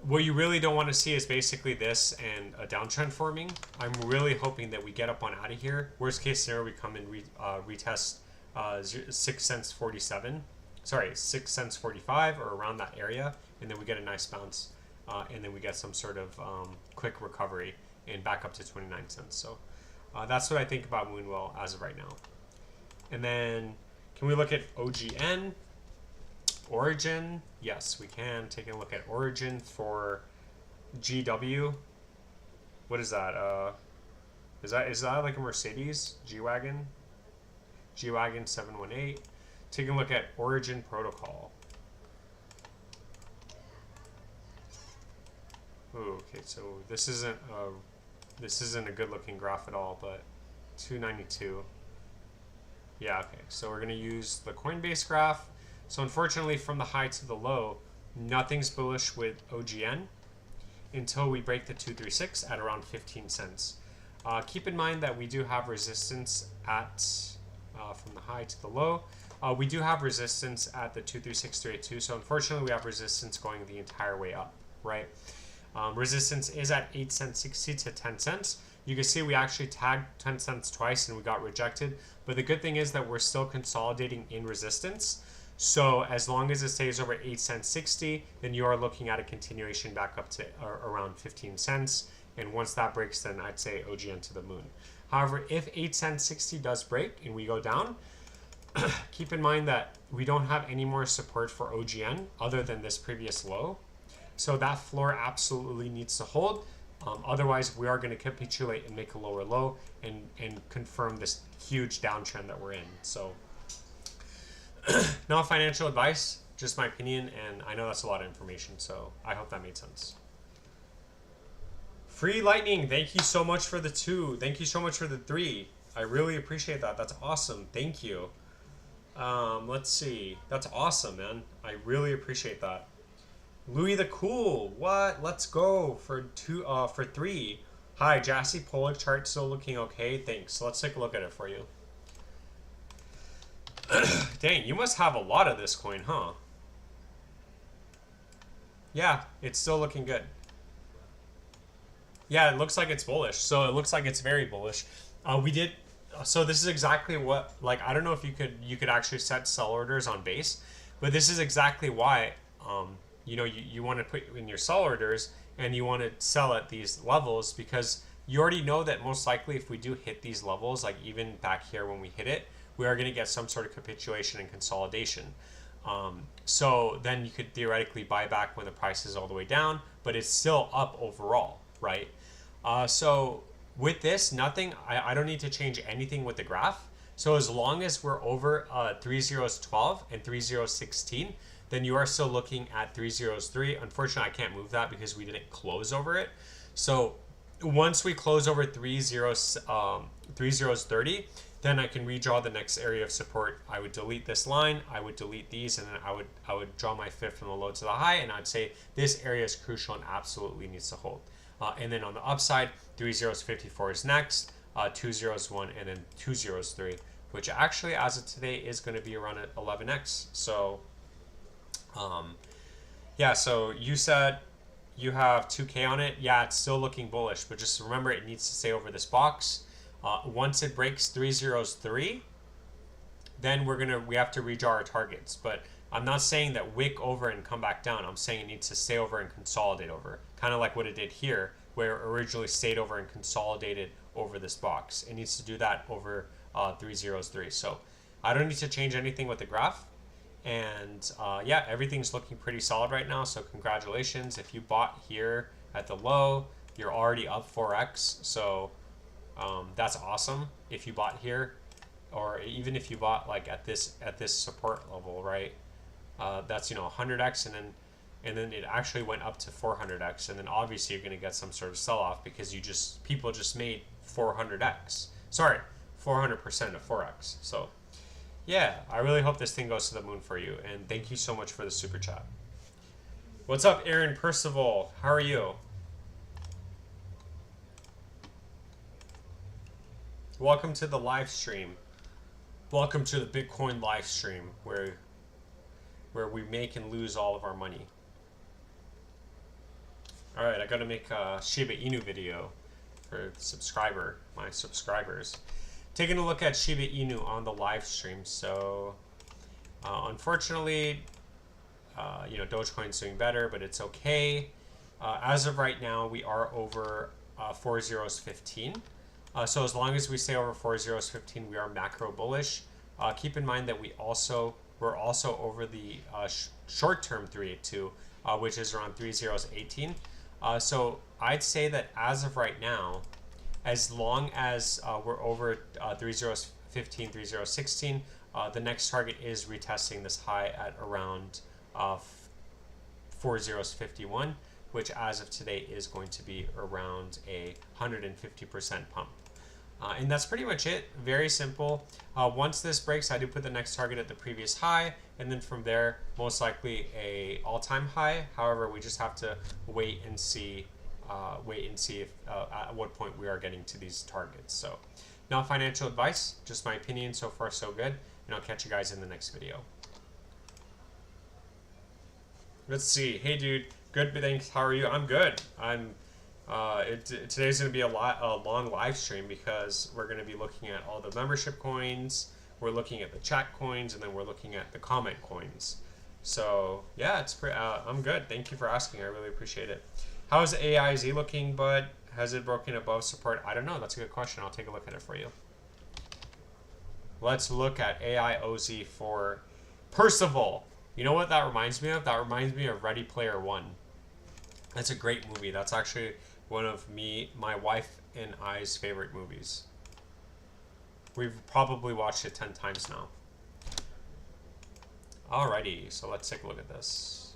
what you really don't want to see is basically this and a downtrend forming. I'm really hoping that we get up on out of here. Worst case scenario, we come and retest 6 cents 47. Sorry, 6 cents 45 or around that area, and then we get a nice bounce, and then we get some sort of quick recovery and back up to 29 cents. So that's what I think about Moonwell as of right now. And then can we look at OGN? Origin? Yes, we can. Taking a look at Origin for GW. What is that? Is that like a Mercedes G-Wagon? G-Wagon 718. Taking a look at Origin Protocol. Ooh, okay, so this isn't a good looking graph at all, but 292. Yeah, okay, so we're gonna use the Coinbase graph. So unfortunately, from the high to the low, nothing's bullish with OGN until we break the 236 at around 15 cents. Keep in mind that we do have resistance at from the high to the low. We do have resistance at the 236382, so unfortunately we have resistance going the entire way up, right? Resistance is at 8 cents 60 to 10 cents. You can see we actually tagged 10 cents twice and we got rejected, but the good thing is that we're still consolidating in resistance. So as long as it stays over 8 cents 60, then you are looking at a continuation back up to around 15 cents. And once that breaks, then I'd say OGN to the moon. However, if 8 cents 60 does break and we go down, keep in mind that we don't have any more support for OGN other than this previous low. So that floor absolutely needs to hold. Otherwise, we are going to capitulate and make a lower low and confirm this huge downtrend that we're in. So not financial advice, just my opinion, and I know that's a lot of information, so I hope that made sense. Free Lightning, thank you so much for the 2. Thank you so much for the 3. I really appreciate that. That's awesome. Thank you. Let's see. That's awesome, man. I really appreciate that. Louis the Cool, what? Let's go for 3. Hi, Jassy, Pollock chart still looking okay. Thanks. Let's take a look at it for you. Dang, you must have a lot of this coin, huh? Yeah, it's still looking good. Yeah, it looks like it's bullish. So it looks like it's very bullish. So this is exactly what, like, I don't know if you could actually set sell orders on base, but this is exactly why, you know, you want to put in your sell orders and you want to sell at these levels, because you already know that most likely if we do hit these levels, like even back here when we hit it, we are going to get some sort of capitulation and consolidation. So then you could theoretically buy back when the price is all the way down, but it's still up overall, right? So with this, I don't need to change anything with the graph. So as long as we're over 3012 and 3016, then you are still looking at 3003. Unfortunately, I can't move that because we didn't close over it. So once we close over 3030, then I can redraw the next area of support. I would delete this line, I would delete these, and then I would draw my fib from the low to the high, and I'd say this area is crucial and absolutely needs to hold. And then on the upside, 3054 is next, 201, and then 203, which actually as of today is going to be around at 11x. So yeah, so you said you have 2K on it. Yeah, it's still looking bullish, but just remember it needs to stay over this box. Once it breaks 303, then we have to redraw our targets. But I'm not saying that wick over and come back down. I'm saying it needs to stay over and consolidate over, kind of like what it did here, where it originally stayed over and consolidated over this box. It needs to do that over 303. So I don't need to change anything with the graph. And yeah, everything's looking pretty solid right now. So congratulations. If you bought here at the low, you're already up 4x. So that's awesome. If you bought here, or even if you bought like at this support level, right? That's, you know, 100x, and then it actually went up to 400x, and then obviously you're going to get some sort of sell-off because people just made 400x. Sorry, 400% of 4x. So yeah, I really hope this thing goes to the moon for you, and thank you so much for the super chat. What's up, Aaron Percival? How are you? Welcome to the live stream. Welcome to the Bitcoin live stream where we make and lose all of our money. All right, I got to make a Shiba Inu video for my subscribers. Taking a look at Shiba Inu on the live stream. So unfortunately, you know, Dogecoin's doing better, but it's okay. As of right now, we are over 4015. So as long as we stay over 4015, we are macro bullish. Keep in mind that we're also over the short-term 382, which is around 3018. So I'd say that as of right now, as long as we're over 3015, 3016, the next target is retesting this high at around 4051, which as of today is going to be around a 150% pump. And that's pretty much it. Very simple. Once this breaks, I do put the next target at the previous high, and then from there, most likely a all-time high. However, we just have to wait and see if at what point we are getting to these targets. So, not financial advice, just my opinion. So far, so good. And I'll catch you guys in the next video. Let's see. Hey, dude. Good. Thanks. How are you? I'm good. Today's going to be a long live stream because we're going to be looking at all the membership coins, we're looking at the chat coins, and then we're looking at the comment coins. So yeah, I'm good. Thank you for asking. I really appreciate it. How's AIZ looking, bud? Has it broken above support? I don't know. That's a good question. I'll take a look at it for you. Let's look at AIOZ for Percival. You know what that reminds me of? That reminds me of Ready Player One. That's a great movie. That's actually one of my wife and I's favorite movies. We've probably watched it 10 times now. Alrighty, so let's take a look at this.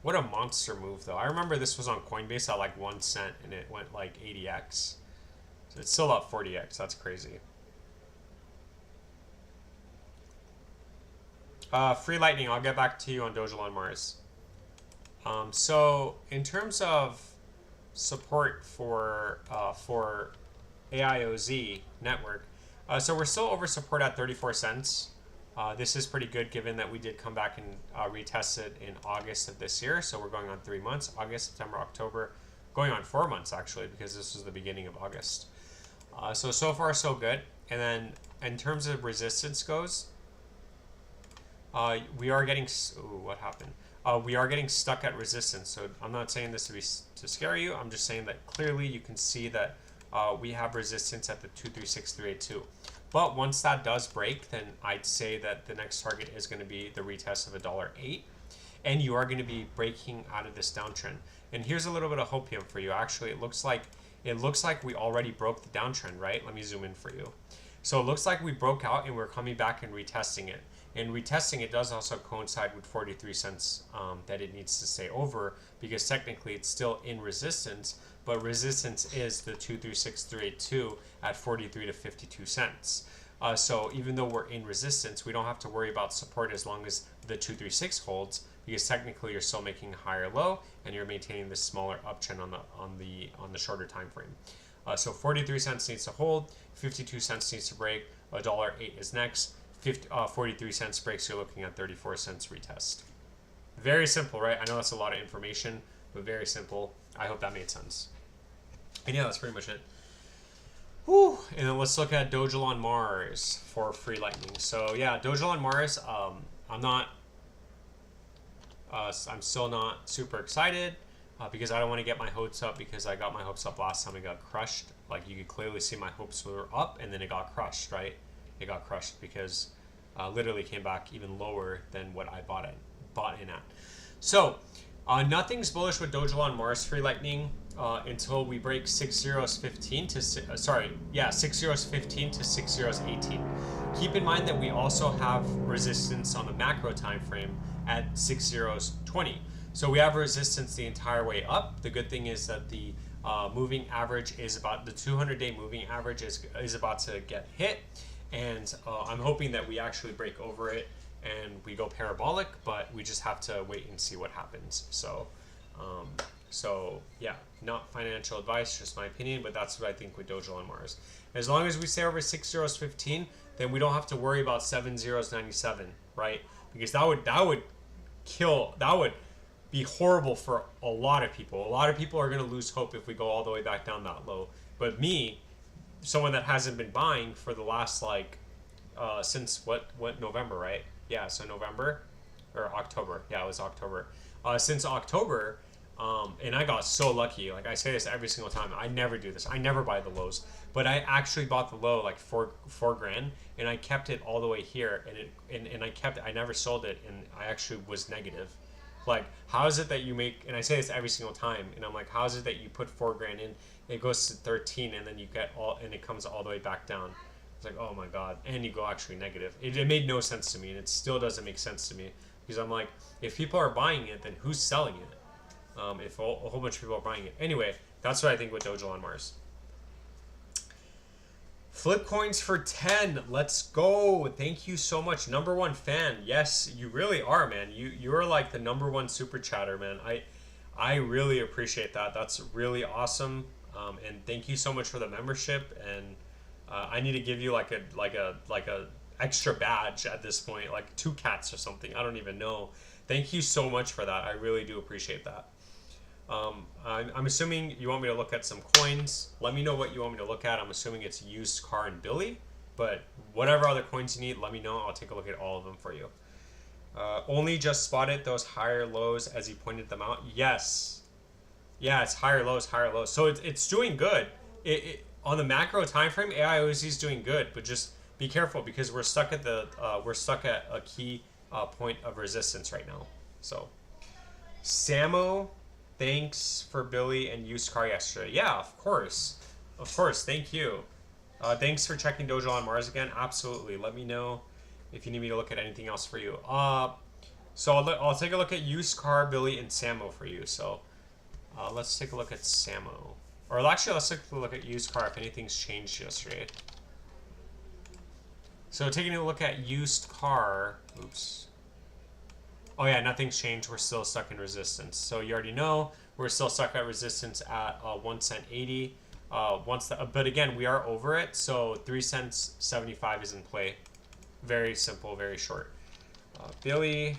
What a monster move, though. I remember this was on Coinbase at like 1 cent, and it went like 80x. So it's still up 40x. That's crazy. Free Lightning, I'll get back to you on Dojo on Mars. So in terms of support for AIOZ network, so we're still over support at 34 cents. This is pretty good given that we did come back and retest it in August of this year. So we're going on 3 months, August, September, October, going on 4 months actually, because this was the beginning of August. So far so good. And then in terms of resistance goes, we are getting, what happened? We are getting stuck at resistance. So I'm not saying this to scare you. I'm just saying that clearly you can see that we have resistance at the 236382. But once that does break, then I'd say that the next target is going to be the retest of $1.08. And you are going to be breaking out of this downtrend. And here's a little bit of hopium for you. Actually, it looks like we already broke the downtrend, right? Let me zoom in for you. So it looks like we broke out and we're coming back and retesting it. And retesting it does also coincide with 43 cents that it needs to stay over, because technically it's still in resistance, but resistance is the 236382 at 43 to 52 cents. So even though we're in resistance, we don't have to worry about support as long as the 236 holds, because technically you're still making a higher low and you're maintaining this smaller uptrend on the shorter time frame. So 43 cents needs to hold, 52 cents needs to break, $1.08 is next. 43 cents breaks, you're looking at 34 cents retest. Very simple, right? I know that's a lot of information, but very simple. I hope that made sense. And yeah, that's pretty much it. Whew. And then let's look at Dojo on Mars for Free Lightning. So yeah, Dojo on Mars, I'm still not super excited because I don't want to get my hopes up, because I got my hopes up last time. It got crushed. Like you could clearly see my hopes were up and then it got crushed, right? It got crushed because literally came back even lower than what I bought in at. So nothing's bullish with Dojo on Mars Free Lightning until we break 6015 to 6015 to 6018. Keep in mind that we also have resistance on the macro time frame at 6020. So we have resistance the entire way up. The good thing is that the moving average is about, the 200-day moving average is about to get hit. And I'm hoping that we actually break over it and we go parabolic, but we just have to wait and see what happens. So yeah, not financial advice, just my opinion, but that's what I think with Dojo on Mars. As long as we stay over 6015, then we don't have to worry about 7097, right? Because that would be horrible for a lot of people. A lot of people are going to lose hope if we go all the way back down that low. But me, someone that hasn't been buying for the last since what November, right? Yeah, so November or October. Yeah, it was October. Since October, and I got so lucky. Like I say this every single time. I never do this. I never buy the lows, but I actually bought the low like four grand, and I kept it all the way here, and I never sold it, and I actually was negative. Like, how is it that you make, and I say this every single time, and I'm like, how is it that you put 4 grand in, it goes to 13, and then you get and it comes all the way back down? It's like, oh my God, and you go actually negative. It made no sense to me, and it still doesn't make sense to me, because I'm like, if people are buying it, then who's selling it? If a whole bunch of people are buying it. Anyway, that's what I think with Dojo on Mars. Flip coins for 10. Let's go. Thank you so much. Number one fan. Yes, you really are, man. You're like the number one super chatter, man. I really appreciate that. That's really awesome. And thank you so much for the membership. And I need to give you like a extra badge at this point, like 2 cats or something. I don't even know. Thank you so much for that. I really do appreciate that. I'm assuming you want me to look at some coins. Let me know what you want me to look at. I'm assuming it's used car and Billy, but whatever other coins you need, let me know. I'll take a look at all of them for you. Only just spotted those higher lows as he pointed them out. Yes. Yeah, it's higher lows, higher lows. So it's doing good. On the macro time frame, AIOZ is doing good, but just be careful because we're stuck at a key point of resistance right now. So Samo, thanks for Billy and used car yesterday. Yeah, of course. Of course, thank you. Thanks for checking Dojo on Mars again. Absolutely. Let me know if you need me to look at anything else for you. So I'll take a look at used car, Billy, and Samo for you. So let's take a look at Samo. Or actually, let's take a look at used car if anything's changed yesterday. So taking a look at used car. Oops. Oh yeah, nothing's changed. We're still stuck in resistance. So you already know we're still stuck at resistance at 1 cent 80. But again, we are over it. So 3 cents 75 is in play. Very simple, very short. Billy,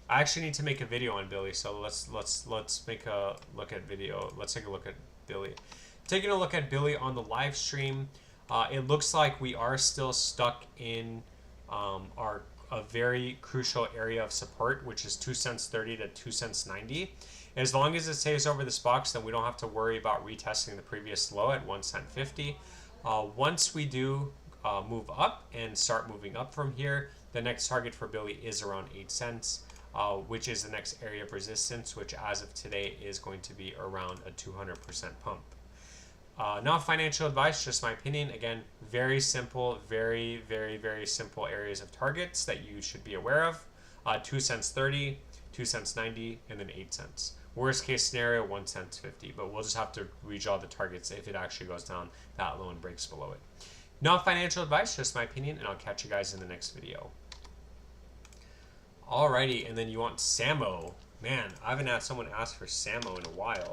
I actually need to make a video on Billy. So let's make a look at video. Let's take a look at Billy. Taking a look at Billy on the live stream. It looks like we are still stuck in a very crucial area of support, which is 2 cents 30 to 2 cents 90. As long as it stays over this box, then we don't have to worry about retesting the previous low at 1 cent 50. Once we do move up and start moving up from here, the next target for Billy is around 8 cents, which is the next area of resistance, which as of today is going to be around a 200% pump. Not financial advice, just my opinion. Again, very simple, very, very, very simple areas of targets that you should be aware of. 2 cents 30, 2 cents 90, and then 8 cents. Worst case scenario, 1 cent 50, but we'll just have to redraw the targets if it actually goes down that low and breaks below it. Not financial advice, just my opinion, and I'll catch you guys in the next video. Alrighty, and then you want Samo. Man, I haven't had someone ask for Samo in a while.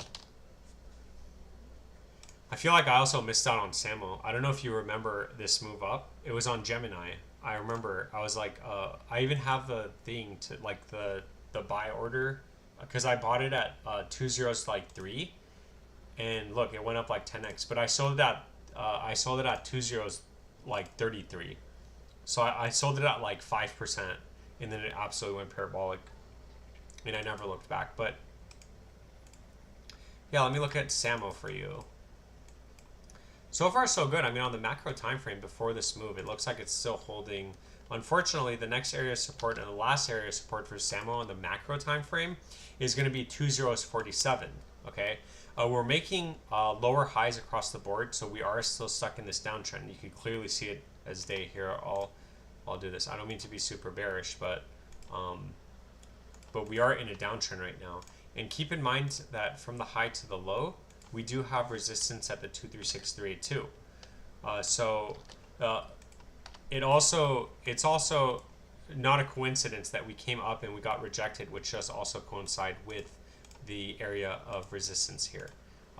I feel like I also missed out on Samo. I don't know if you remember this move up. It was on Gemini. I remember I was like, I even have the thing to like the buy order because I bought it at 203, and look, it went up like 10x. But I sold it at 33. So I sold it at like 5%, and then it absolutely went parabolic, and I never looked back. But yeah, let me look at Samo for you. So far, so good. I mean, on the macro time frame before this move, it looks like it's still holding. Unfortunately, the next area of support and the last area of support for Samo on the macro time frame is going to be 2047. Okay, we're making lower highs across the board, so we are still stuck in this downtrend. You can clearly see it as day here. I'll do this. I don't mean to be super bearish, but we are in a downtrend right now. And keep in mind that from the high to the low, we do have resistance at the 236382. It's also not a coincidence that we came up and we got rejected, which does also coincide with the area of resistance here.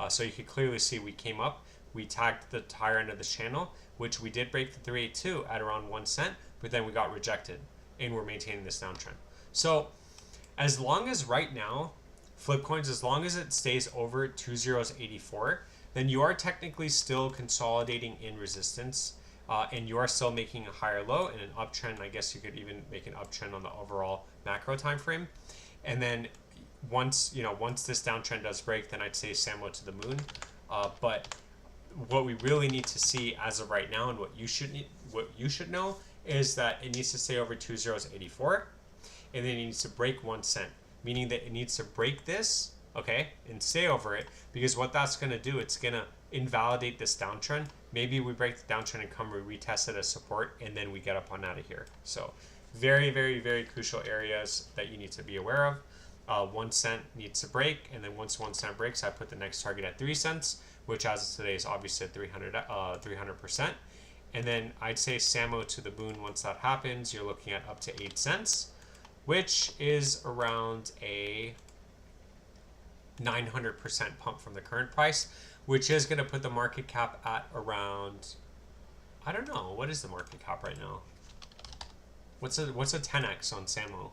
So you can clearly see we came up, we tagged the higher end of the channel, which we did break the 382 at around 1 cent, but then we got rejected and we're maintaining this downtrend. So as long as right now, flip coins, as long as it stays over 2084, then you are technically still consolidating in resistance, and you are still making a higher low and an uptrend. I guess you could even make an uptrend on the overall macro time frame. And then once this downtrend does break, then I'd say Samo to the moon. But what we really need to see as of right now, and what you should know, is that it needs to stay over 2084, and then it needs to break 1 cent. Meaning that it needs to break this, okay, and stay over it, because what that's going to do, it's going to invalidate this downtrend. Maybe we break the downtrend and come retest it as support, and then we get up on out of here. So very, very, very crucial areas that you need to be aware of. 1 cent needs to break, and then once 1 cent breaks, I put the next target at 3 cents, which as of today is obviously at 300%. And then I'd say SAMO to the moon. Once that happens, you're looking at up to 8 cents, which is around a 900% pump from the current price, which is going to put the market cap at around, I don't know, what is the market cap right now? What's a 10x on SAMO?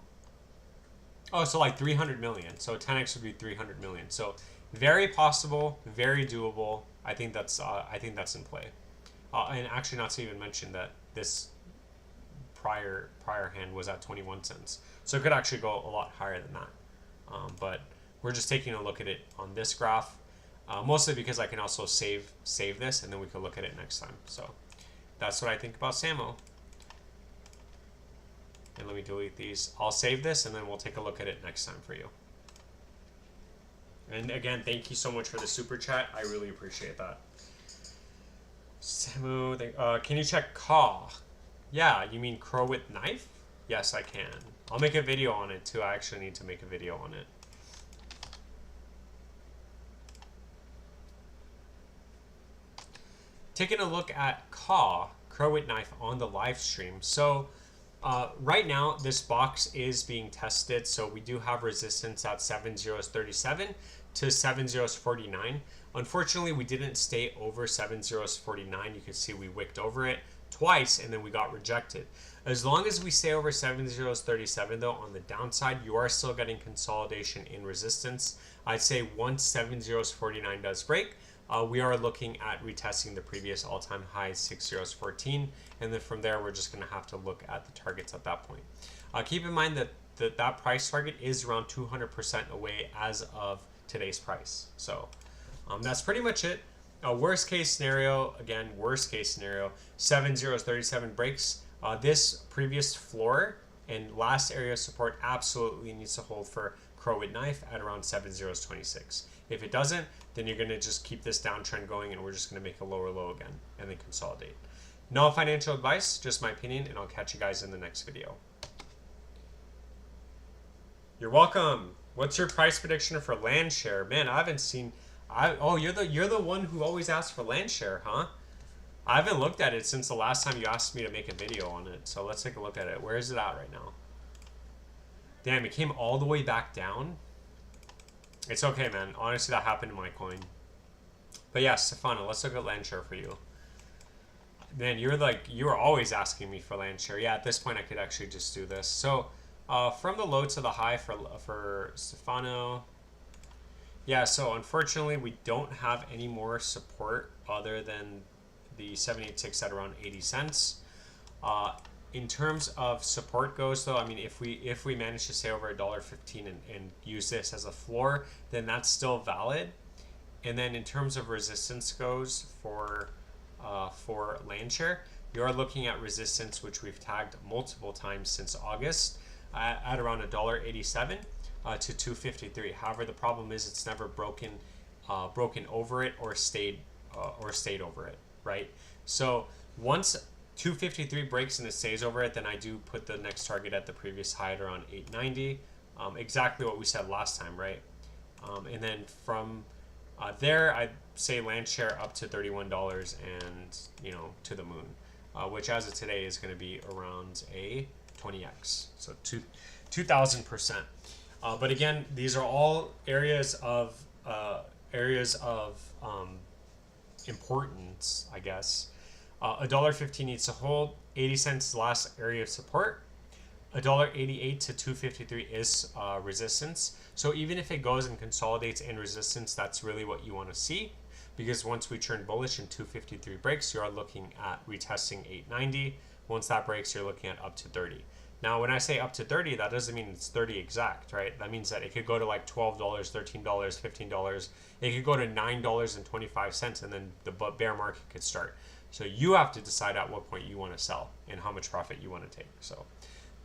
Oh, so like 300 million. So 10x would be 300 million. So very possible, very doable. I think that's in play. And actually, not to even mention that this prior hand was at 21 cents, so it could actually go a lot higher than that. But we're just taking a look at it on this graph, mostly because I can also save this, and then we can look at it next time. So that's what I think about SAMO. And let me delete these. I'll save this, and then we'll take a look at it next time for you. And again, thank you so much for the super chat. I really appreciate that. SAMO, can you check Caw? Yeah, you mean crow with knife? Yes, I can. I'll make a video on it too. I actually need to make a video on it. Taking a look at Caw, crow with knife on the live stream. So right now, this box is being tested. So we do have resistance at 7.037 to 7.049. Unfortunately, we didn't stay over 7.049. You can see we wicked over it twice, and then we got rejected. As long as we stay over 7.037, though, on the downside, you are still getting consolidation in resistance. I'd say once 7.049 does break, we are looking at retesting the previous all-time high, 6.014, and then from there, we're just going to have to look at the targets at that point. Keep in mind that that price target is around 200% away as of today's price. So that's pretty much it. Worst case scenario, again, worst case scenario, 7.037 breaks. This previous floor and last area of support absolutely needs to hold for crow with knife at around 7.026. If it doesn't, then you're going to just keep this downtrend going, and we're just going to make a lower low again and then consolidate. No financial advice, just my opinion, and I'll catch you guys in the next video. You're welcome. What's your price prediction for land share? Man, I haven't seen. Oh, you're the one who always asks for land share, huh? I haven't looked at it since the last time you asked me to make a video on it. So let's take a look at it. Where is it at right now? Damn, it came all the way back down. It's okay, man. Honestly, that happened in my coin. But yeah, Stefano, let's look at land share for you. Man, you were always asking me for land share. Yeah, at this point, I could actually just do this. So from the low to the high for Stefano. Yeah, so unfortunately, we don't have any more support other than the 786 at around 80 cents. In terms of support goes, though, I mean, if we manage to stay over $1.15 and use this as a floor, then that's still valid. And then in terms of resistance goes for land share, you are looking at resistance, which we've tagged multiple times since August, at around $1.87 to 253. However, the problem is it's never broken over it or stayed over it, right? So once 253 breaks and it stays over it, then I do put the next target at the previous high at around 890. Exactly what we said last time, right? And then from there, I'd say land share up to $31 and, to the moon, which as of today is going to be around a 20x, so 2,000%. But again, these are all areas of importance, I guess. $1.15 needs to hold. 80 cents last area of support. $1.88 to 253 is resistance. So even if it goes and consolidates in resistance, that's really what you want to see, because once we turn bullish and 253 breaks, you are looking at retesting 890. Once that breaks, you're looking at up to 30. Now, when I say up to 30, that doesn't mean it's 30 exact, right? That means that it could go to like $12, $13, $15. It could go to $9.25, and then the bear market could start. So you have to decide at what point you want to sell and how much profit you want to take. So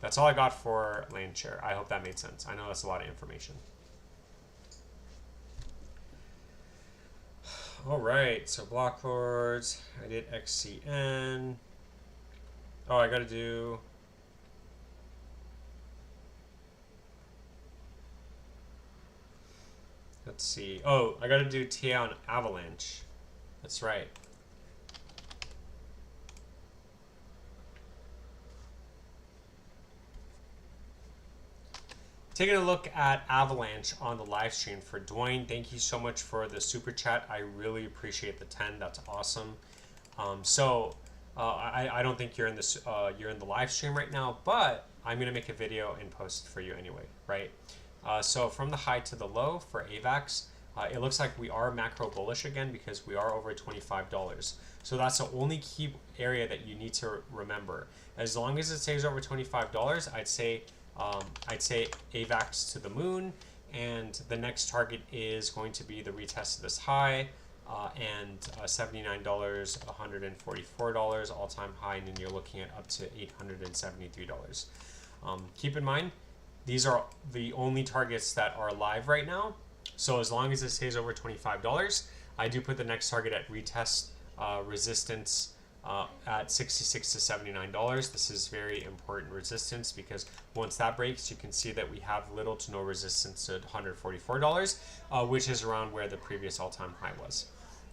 that's all I got for land share. I hope that made sense. I know that's a lot of information. All right, so block lords. I did XCN. Oh, I got to do... Let's see. Oh, I gotta do TA on Avalanche. That's right. Taking a look at Avalanche on the live stream for Dwayne. Thank you so much for the super chat. I really appreciate the 10. That's awesome. I don't think you're in this you're in the live stream right now, but I'm gonna make a video and post it for you anyway, right? So from the high to the low for AVAX, it looks like we are macro bullish again because we are over $25. So that's the only key area that you need to remember. As long as it stays over $25, I'd say AVAX to the moon, and the next target is going to be the retest of this high, and $79, $144 all-time high, and then you're looking at up to $873. Keep in mind, these are the only targets that are live right now. So as long as it stays over $25, I do put the next target at retest resistance at $66 to $79. This is very important resistance because once that breaks, you can see that we have little to no resistance at $144, which is around where the previous all-time high was.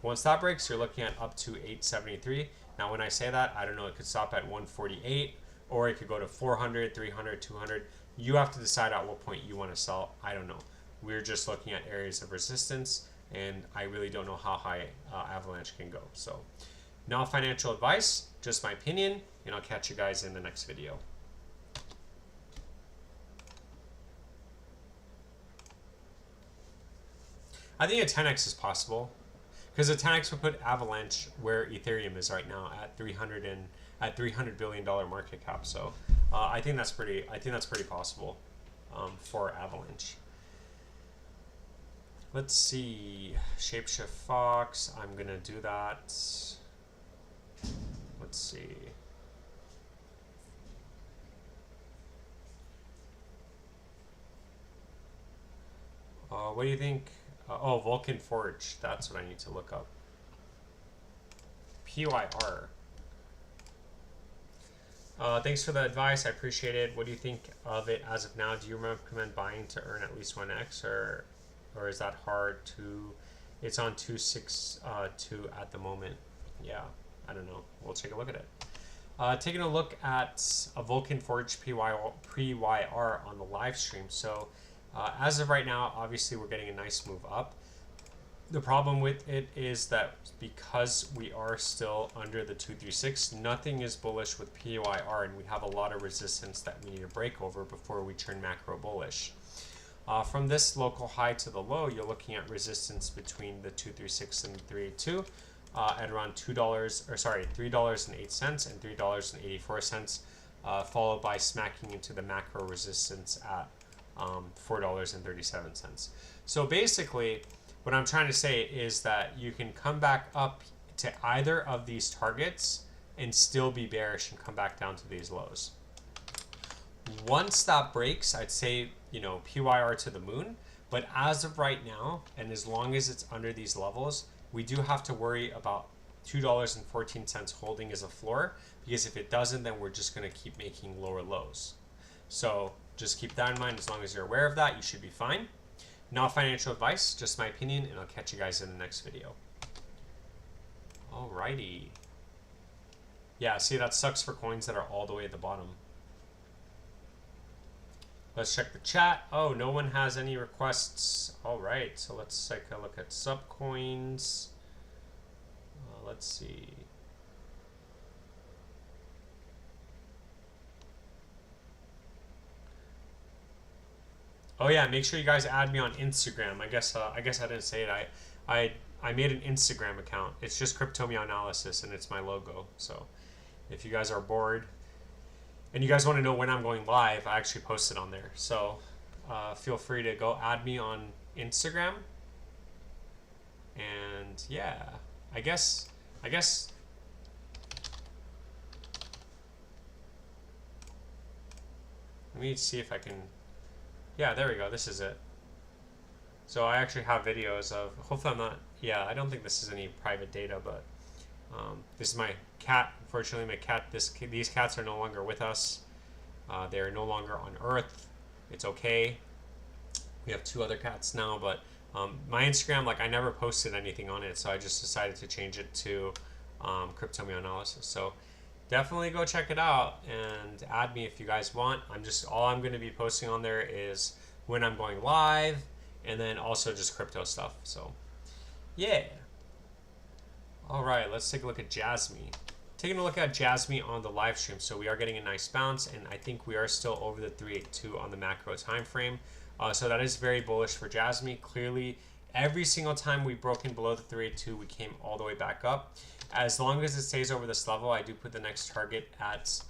Once that breaks, you're looking at up to $873. Now, when I say that, I don't know, it could stop at $148, or it could go to $400, $300, $200. You have to decide at what point you want to sell. I don't know. We're just looking at areas of resistance, and I really don't know how high Avalanche can go. So, not financial advice, just my opinion, and I'll catch you guys in the next video. I think a 10x is possible because a 10x would put Avalanche where Ethereum is right now at $300 billion market cap. So I think that's pretty possible for Avalanche. Let's see, Shapeshift Fox. I'm gonna do that. Let's see. What do you think? Oh, Vulcan Forge. That's what I need to look up. PYR. Thanks for the advice. I appreciate it. What do you think of it as of now? Do you recommend buying to earn at least 1x, or is that hard to? It's on 262 at the moment. Yeah, I don't know. We'll take a look at it. Taking a look at a Vulcan Forge PYR on the live stream. So as of right now, obviously we're getting a nice move up. The problem with it is that because we are still under the 236, nothing is bullish with PYR, and we have a lot of resistance that we need to break over before we turn macro bullish. From this local high to the low, you're looking at resistance between the 236 and 382 at around $3.08 and $3.84, followed by smacking into the macro resistance at $4.37. So basically, what I'm trying to say is that you can come back up to either of these targets and still be bearish and come back down to these lows. Once that breaks, I'd say, PYR to the moon. But as of right now, and as long as it's under these levels, we do have to worry about $2.14 holding as a floor, because if it doesn't, then we're just going to keep making lower lows. So just keep that in mind. As long as you're aware of that, you should be fine. Not financial advice, just my opinion, and I'll catch you guys in the next video. Alrighty. Yeah, see, that sucks for coins that are all the way at the bottom. Let's check the chat. Oh, no one has any requests. Alright, so let's take a look at subcoins. Let's see. Oh yeah, make sure you guys add me on Instagram. I guess I didn't say it. I made an Instagram account. It's just Cryptomia Analysis, and it's my logo. So if you guys are bored and you guys want to know when I'm going live, I actually post it on there. So feel free to go add me on Instagram. And yeah, I guess. Let me see if I can. Yeah, there we go. This is it. So I actually have videos of, hopefully I'm not, yeah, I don't think this is any private data, but this is my cat. Unfortunately, my cat, these cats are no longer with us. They are no longer on Earth. It's okay. We have 2 other cats now, but My Instagram, like I never posted anything on it, so I just decided to change it to Cryptomio Analysis. So definitely go check it out and add me if you guys want. All I'm going to be posting on there is when I'm going live, and then also just crypto stuff. So yeah. All right, let's take a look at Jasmy. Taking a look at Jasmy on the live stream. So we are getting a nice bounce, and I think we are still over the 382 on the macro time frame. So that is very bullish for Jasmy. Clearly, every single time we've broken below the 382, we came all the way back up. As long as it stays over this level, I do put the next target at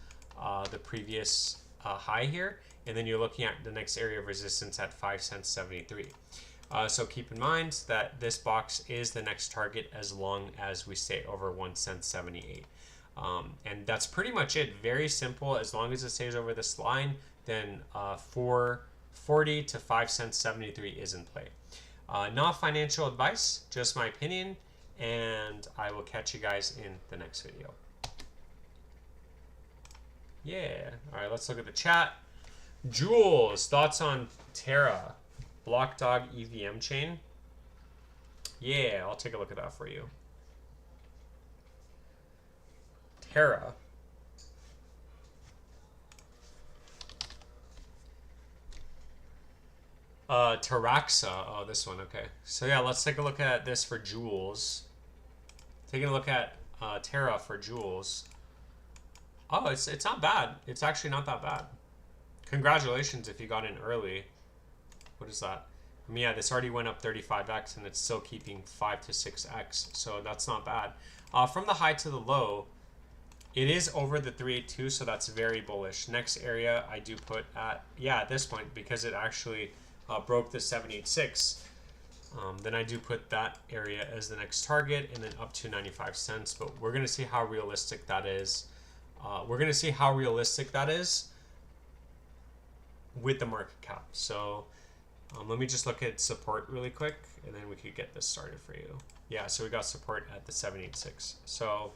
the previous high here, and then you're looking at the next area of resistance at 5 cents 73. So keep in mind that this box is the next target as long as we stay over 1 cent 78. And that's pretty much it. Very simple. As long as it stays over this line, then 440 to 5 cents 73 is in play. Not financial advice, just my opinion, and I will catch you guys in the next video. Yeah. All right, let's look at the chat. Jules, thoughts on Terra? Blockdog EVM chain. Yeah, I'll take a look at that for you. Terra. Taraxa. Oh, this one. Okay. So yeah, let's take a look at this for Jules. Taking a look at Terra for Jules. Oh, it's not bad. It's actually not that bad. Congratulations if you got in early. What is that? I mean, yeah, this already went up 35x and it's still keeping 5 to 6x, so that's not bad. From the high to the low, it is over the 382, so that's very bullish. Next area I do put at, yeah, at this point, because it actually broke the 786, then I do put that area as the next target and then up to 95 cents, but we're going to see how realistic that is. We're going to see how realistic that is with the market cap. So let me just look at support really quick, and then we could get this started for you. Yeah, so we got support at the 786. So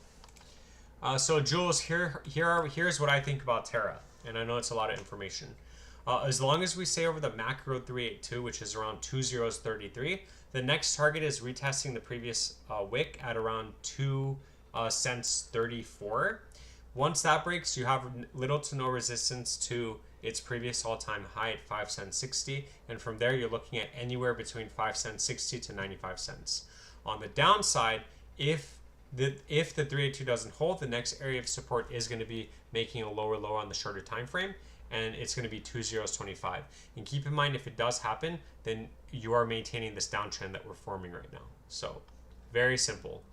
Jules, here's what I think about Terra, and I know it's a lot of information. As long as we stay over the macro 382, which is around 20.33, the next target is retesting the previous wick at around 2 cents 34. Once that breaks, you have little to no resistance to its previous all-time high at 5 cents 60, and from there you're looking at anywhere between 5 cents 60 to 95 cents. On the downside, if the 382 doesn't hold, the next area of support is going to be making a lower low on the shorter time frame, and it's going to be 20.25. And keep in mind, if it does happen, then you are maintaining this downtrend that we're forming right now. So very simple.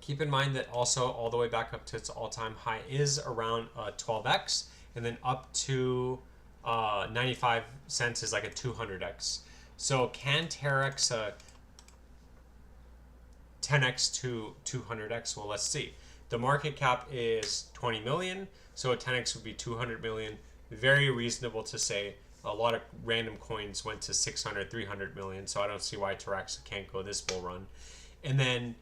Keep in mind that also all the way back up to its all-time high is around 12x, and then up to 95 cents is like a 200x. So can Terrax 10x to 200x? Well, let's see. The market cap is 20 million, so a 10x would be 200 million. Very reasonable to say. A lot of random coins went to 600, 300 million, so I don't see why Terrax can't go this bull run. And then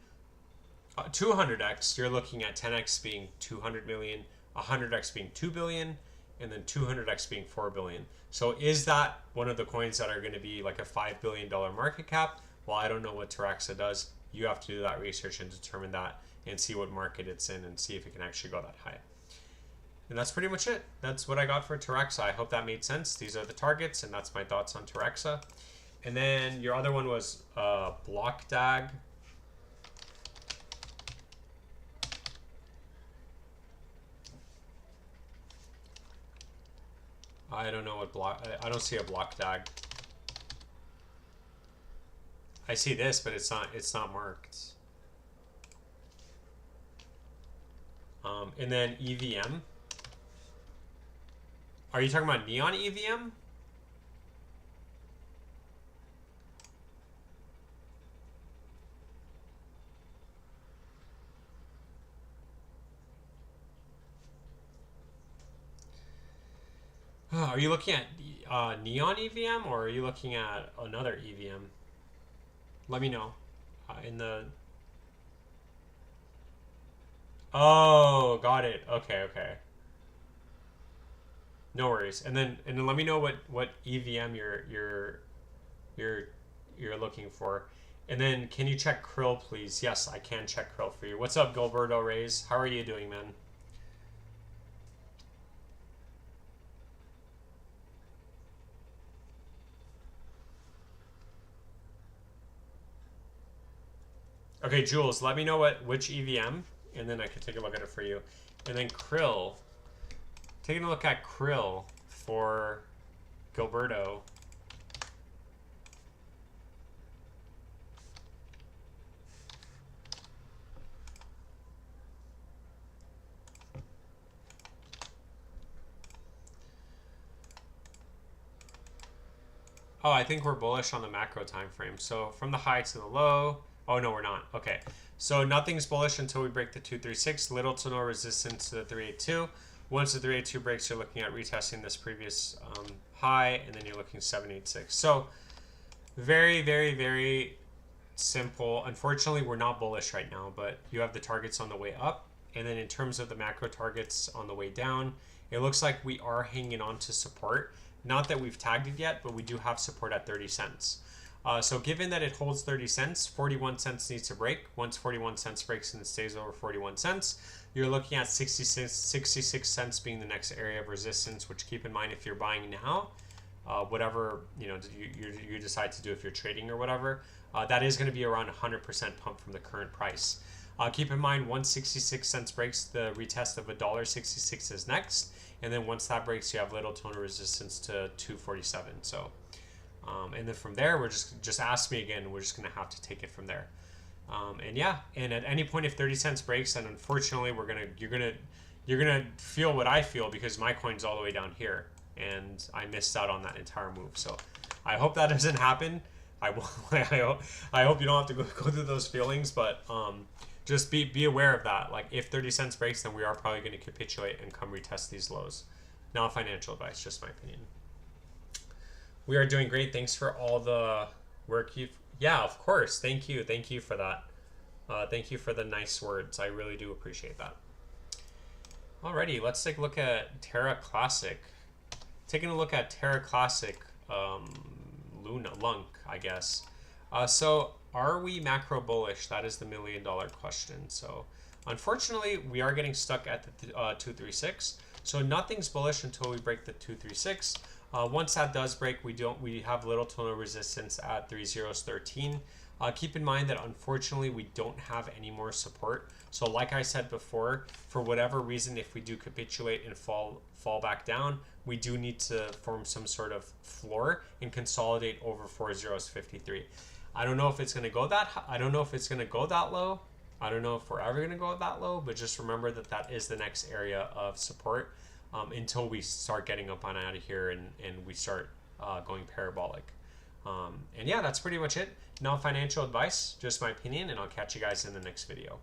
200x, you're looking at 10x being 200 million, 100x being 2 billion, and then 200x being 4 billion. So is that one of the coins that are going to be like a $5 billion market cap? Well, I don't know what Taraxa does. You have to do that research and determine that and see what market it's in and see if it can actually go that high. And that's pretty much it. That's what I got for Taraxa. I hope that made sense. These are the targets, and that's my thoughts on Taraxa. And then your other one was Blockdag. I don't know what I don't see a Blockdag. I see this, but it's not marked. And then EVM. Are you talking about Neon EVM? Are you looking at Neon EVM, or are you looking at another EVM? Let me know in the... Oh, got it. Okay, okay. No worries. And then let me know what EVM you're you're looking for. And then can you check Krill, please? Yes, I can check Krill for you. What's up, Gilberto Reyes? How are you doing, man? Okay, Jules, let me know which EVM, and then I can take a look at it for you. And then Krill, taking a look at Krill for Gilberto. Oh, I think we're bullish on the macro time frame. So from the high to the low. Oh, no, we're not. Okay. So nothing's bullish until we break the 236. Little to no resistance to the 382. Once the 382 breaks, you're looking at retesting this previous high, and then you're looking 786. So very, very, very simple. Unfortunately, we're not bullish right now, but you have the targets on the way up. And then in terms of the macro targets on the way down, it looks like we are hanging on to support. Not that we've tagged it yet, but we do have support at 30 cents. So given that it holds 30 cents, 41 cents needs to break. Once 41 cents breaks and it stays over 41 cents, you're looking at 66 cents being the next area of resistance, which keep in mind if you're buying now, whatever you decide to do if you're trading or whatever, that is going to be around 100% pump from the current price. Keep in mind, once 66 cents breaks, the retest of $1.66 is next. And then once that breaks, you have little to no resistance to 247. So, and then from there, we're just ask me again. We're just gonna have to take it from there. And yeah, and at any point if 30 cents breaks, then unfortunately you're gonna feel what I feel because my coin's all the way down here, and I missed out on that entire move. So, I hope that doesn't happen. I hope you don't have to go through those feelings, but just be aware of that. Like if 30 cents breaks, then we are probably going to capitulate and come retest these lows. Not financial advice, just my opinion. We are doing great. Thanks for all the work you've... Yeah, of course. Thank you. Thank you for that. Thank you for the nice words. I really do appreciate that. Alrighty, let's take a look at Terra Classic. Taking a look at Terra Classic, Lunk, I guess. So are we macro bullish? That is the $1 million question. So unfortunately, we are getting stuck at the 236. So nothing's bullish until we break the 236. Once that does break, we have little to no resistance at 3013. Keep in mind that unfortunately we don't have any more support. So like I said before, for whatever reason, if we do capitulate and fall back down, we do need to form some sort of floor and consolidate over 4053. I don't know if it's going to go that I don't know if it's going to go that low. I don't know if we're ever going to go that low, but just remember that that is the next area of support until we start getting up on out of here and we start going parabolic. And yeah, that's pretty much it. No financial advice, just my opinion, and I'll catch you guys in the next video.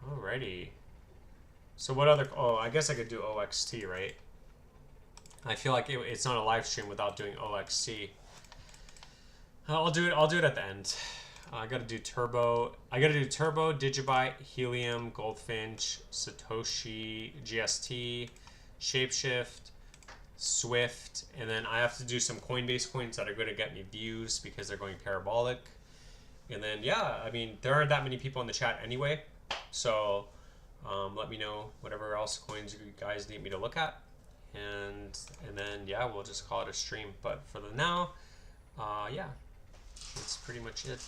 Alrighty. So what other... Oh, I guess I could do OXT, right? I feel like it's not a live stream without doing OXT. I'll do it at the end. I gotta do Turbo. I gotta do Turbo, Digibyte, Helium, Goldfinch, Satoshi, GST, Shapeshift, Swift, and then I have to do some Coinbase coins that are going to get me views because they're going parabolic. And then yeah, I mean there aren't that many people in the chat anyway, so let me know whatever else coins you guys need me to look at. And then yeah, we'll just call it a stream. But for the now, yeah, that's pretty much it.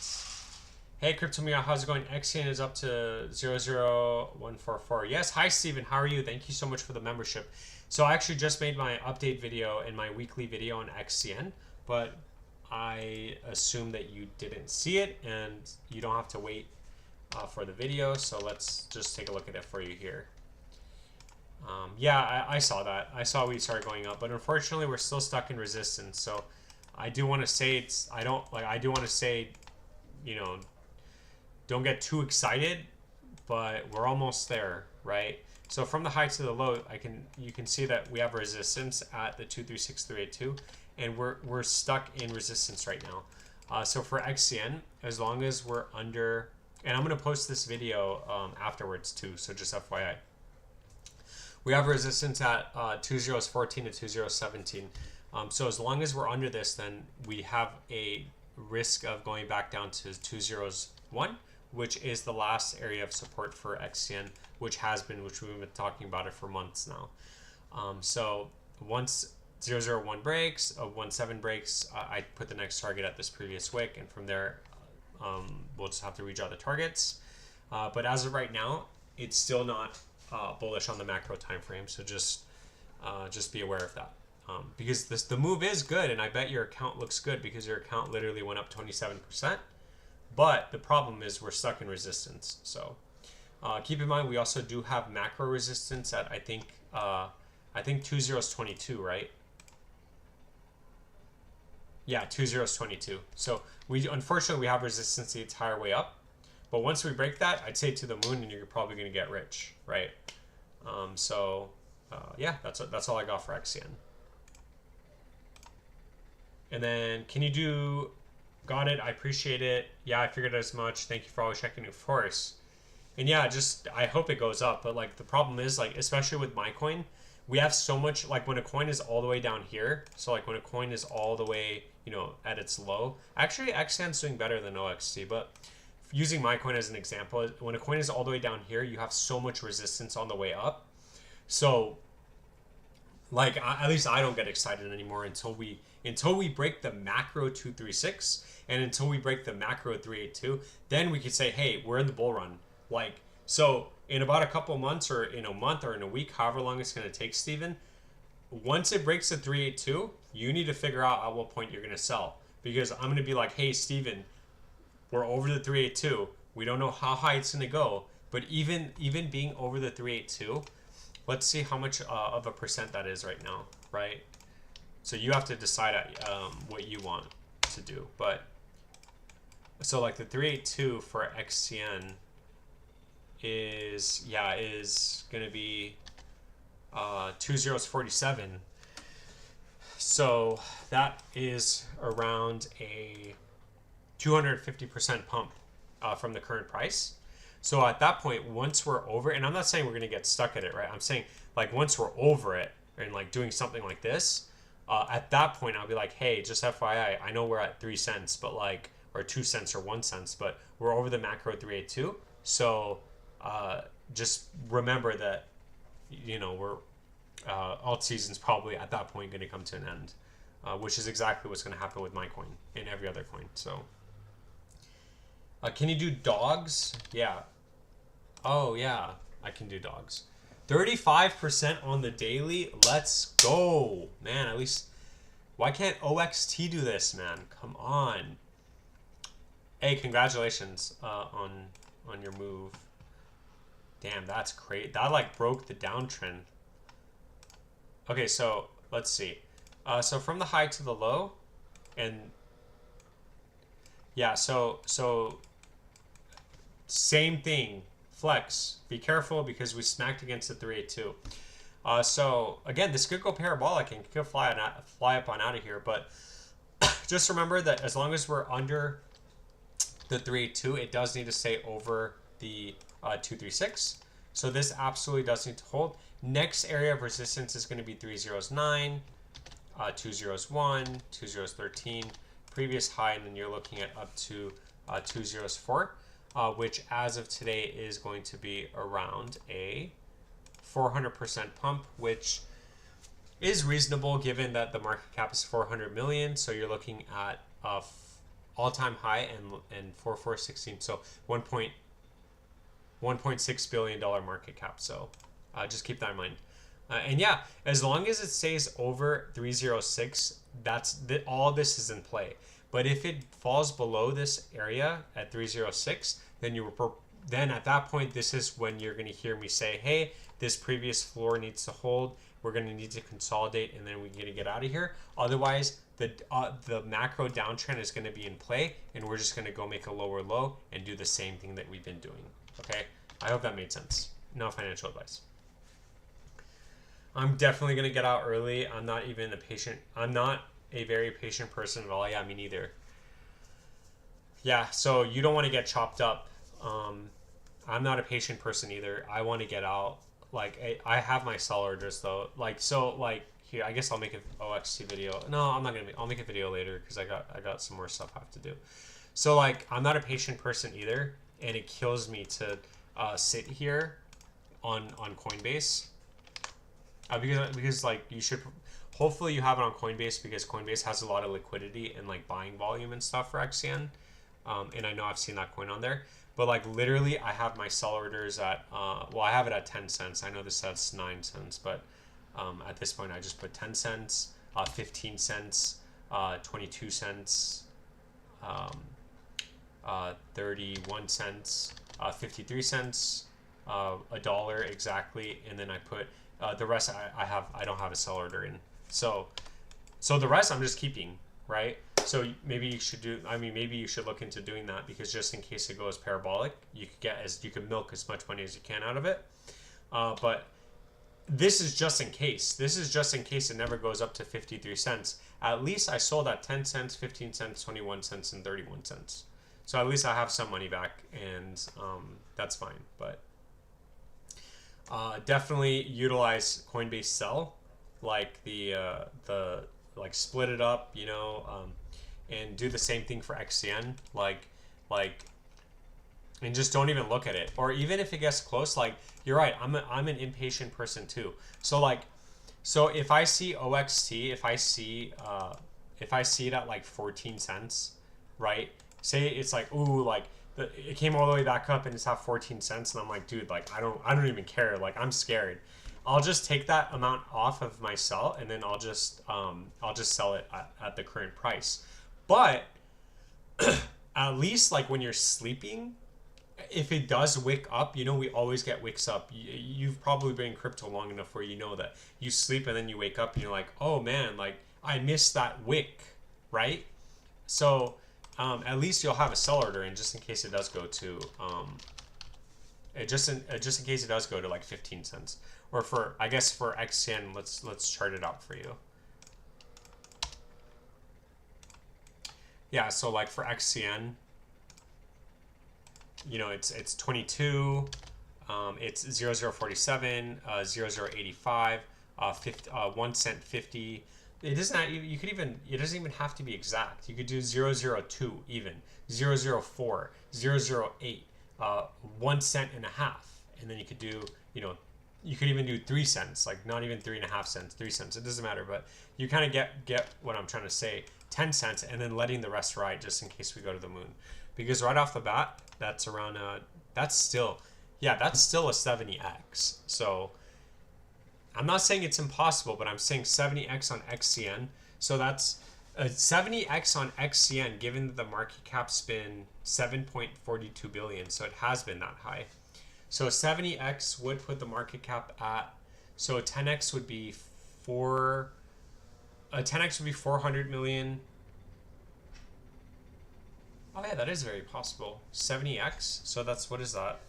Hey Cryptomia, how's it going? XCN is up to 00144. Yes, hi Steven, how are you? Thank you so much for the membership. So I actually just made my update video and my weekly video on XCN, but I assume that you didn't see it and you don't have to wait for the video. So let's just take a look at it for you here. Yeah, I saw that. I saw we started going up, but unfortunately we're still stuck in resistance. So I do want to say I do want to say, you know, don't get too excited, but we're almost there, right? So from the high to the low, you can see that we have resistance at the 236382, and we're stuck in resistance right now. So for XCN, as long as we're under, and I'm gonna post this video afterwards too, so just FYI. We have resistance at 2014 to 2017. So as long as we're under this, then we have a risk of going back down to 201, which is the last area of support for XCN, which we've been talking about it for months now. So once 001 breaks, 17 breaks, I put the next target at this previous wick, and from there, we'll just have to redraw the targets. But as of right now, it's still not bullish on the macro time frame, so just be aware of that. Because the move is good, and I bet your account looks good because your account literally went up 27%. But the problem is we're stuck in resistance. So keep in mind we also do have macro resistance at I think 2022, right? Yeah, 2022. So unfortunately we have resistance the entire way up. But once we break that, I'd say to the moon, and you're probably going to get rich, right? Yeah, that's all I got for XCN. And then, can you do? Got it. I appreciate it. Yeah, I figured as much. Thank you for always checking, of course. And yeah, just I hope it goes up. But like the problem is, like especially with my coin, we have so much. Like when a coin is all the way down here, so like when a coin is all the way, at its low. Actually, XCN's doing better than OXC, but using my coin as an example, when a coin is all the way down here, you have so much resistance on the way up. So, like, at least I don't get excited anymore until we break the macro 236 and until we break the macro 382. Then we could say, hey, we're in the bull run. Like, so in about a couple months or in a month or in a week, however long it's going to take, Steven, once it breaks the 382, you need to figure out at what point you're going to sell. Because I'm going to be like, hey, Steven, we're over the 382. We don't know how high it's going to go. But even being over the 382, let's see how much of a percent that is right now, right? So you have to decide what you want to do. But so like the 382 for XCN is going to be 2047. So that is around a 250% pump from the current price. So at that point, once we're over, and I'm not saying we're going to get stuck at it, right? I'm saying like once we're over it and like doing something like this, at that point, I'll be like, hey, just FYI, I know we're at 3 cents, but like, or 2 cents or 1 cent, but we're over the macro 382. So just remember that, we're alt season's probably at that point going to come to an end, which is exactly what's going to happen with my coin and every other coin. So can you do dogs? Yeah. Oh yeah, I can do dogs. 35% on the daily. Let's go, man. At least, why can't OXT do this, man? Come on. Hey, congratulations on your move. Damn, that's great. That like broke the downtrend. Okay, so let's see. So from the high to the low, and yeah, so same thing. Flex. Be careful because we smacked against the 382. So again, this could go parabolic and could fly up on out of here. But just remember that as long as we're under the 382, it does need to stay over the 236. So this absolutely does need to hold. Next area of resistance is going to be 309, 201, 2013, previous high, and then you're looking at up to 204. Which as of today is going to be around a 400% pump, which is reasonable given that the market cap is 400 million. So you're looking at all-time high and 4416, so $1.6 billion market cap. So just keep that in mind. And yeah, as long as it stays over 306, all this is in play. But if it falls below this area at 306, then at that point, this is when you're going to hear me say, hey, this previous floor needs to hold. We're going to need to consolidate, and then we're going to get out of here. Otherwise, the macro downtrend is going to be in play, and we're just going to go make a lower low and do the same thing that we've been doing. Okay? I hope that made sense. No financial advice. I'm definitely going to get out early. I'm not even a patient. I'm not a very patient person at all. Yeah, me neither. Yeah, so you don't want to get chopped up. I'm not a patient person either. I want to get out like I have my sell orders though. Like so like here I guess I'll make an OXT video. No, I'm not gonna. I'll make a video later because I got some more stuff I have to do. So like I'm not a patient person either, and it kills me to sit here on Coinbase because like you should. Hopefully you have it on Coinbase because Coinbase has a lot of liquidity and like buying volume and stuff for XCN. And I know I've seen that coin on there. But like literally I have my sell orders at, well, I have it at 10 cents. I know this says 9 cents, but at this point I just put 10 cents, 15 cents, 22 cents, 31 cents, 53 cents, a dollar exactly. And then I put the rest I don't have a sell order in. So the rest I'm just keeping, right? So maybe you should maybe you should look into doing that because just in case it goes parabolic, you could milk as much money as you can out of it. But this is just in case. This is just in case it never goes up to 53 cents. At least I sold at 10 cents, 15 cents, 21 cents, and 31 cents. So at least I have some money back, and that's fine. But definitely utilize Coinbase Sell, like the like split it up, you know, and do the same thing for XCN, like, and just don't even look at it. Or even if it gets close, like you're right, I'm an impatient person too. So like, so if I see OXT, if I see it at like 14 cents, right? Say it's like, ooh, like it came all the way back up and it's at 14 cents, and I'm like, dude, like I don't even care. Like I'm scared. I'll just take that amount off of my sell, and then I'll just sell it at the current price. But at least like when you're sleeping, if it does wick up, you know, we always get wicks up. You've probably been in crypto long enough where you know that you sleep and then you wake up and you're like, oh man, like I missed that wick, right? So at least you'll have a sell order in just in case it does go to just in case it does go to like 15 cents. Or for, I guess for XCN, let's chart it out for you. Yeah, so like for XCN, you know, it's 22, it's 0047, 0085, 1 cent 50. It doesn't, you could even, it doesn't even have to be exact. You could do 002 even, 004, 008, 1 cent and a half. And then you could do, you know, you could even do 3 cents, like not even 3.5 cents, 3 cents. It doesn't matter, but you kind of get what I'm trying to say. 10 cents, and then letting the rest ride just in case we go to the moon. Because right off the bat, that's around that's still a 70x. So I'm not saying it's impossible, but I'm saying 70x on XCN. So that's a 70x on XCN, given that the market cap's been 7.42 billion, so it has been that high. So 70x would put the market cap at, so a 10x would be 400 million. Oh yeah, that is very possible. 70x, so that's, what is that?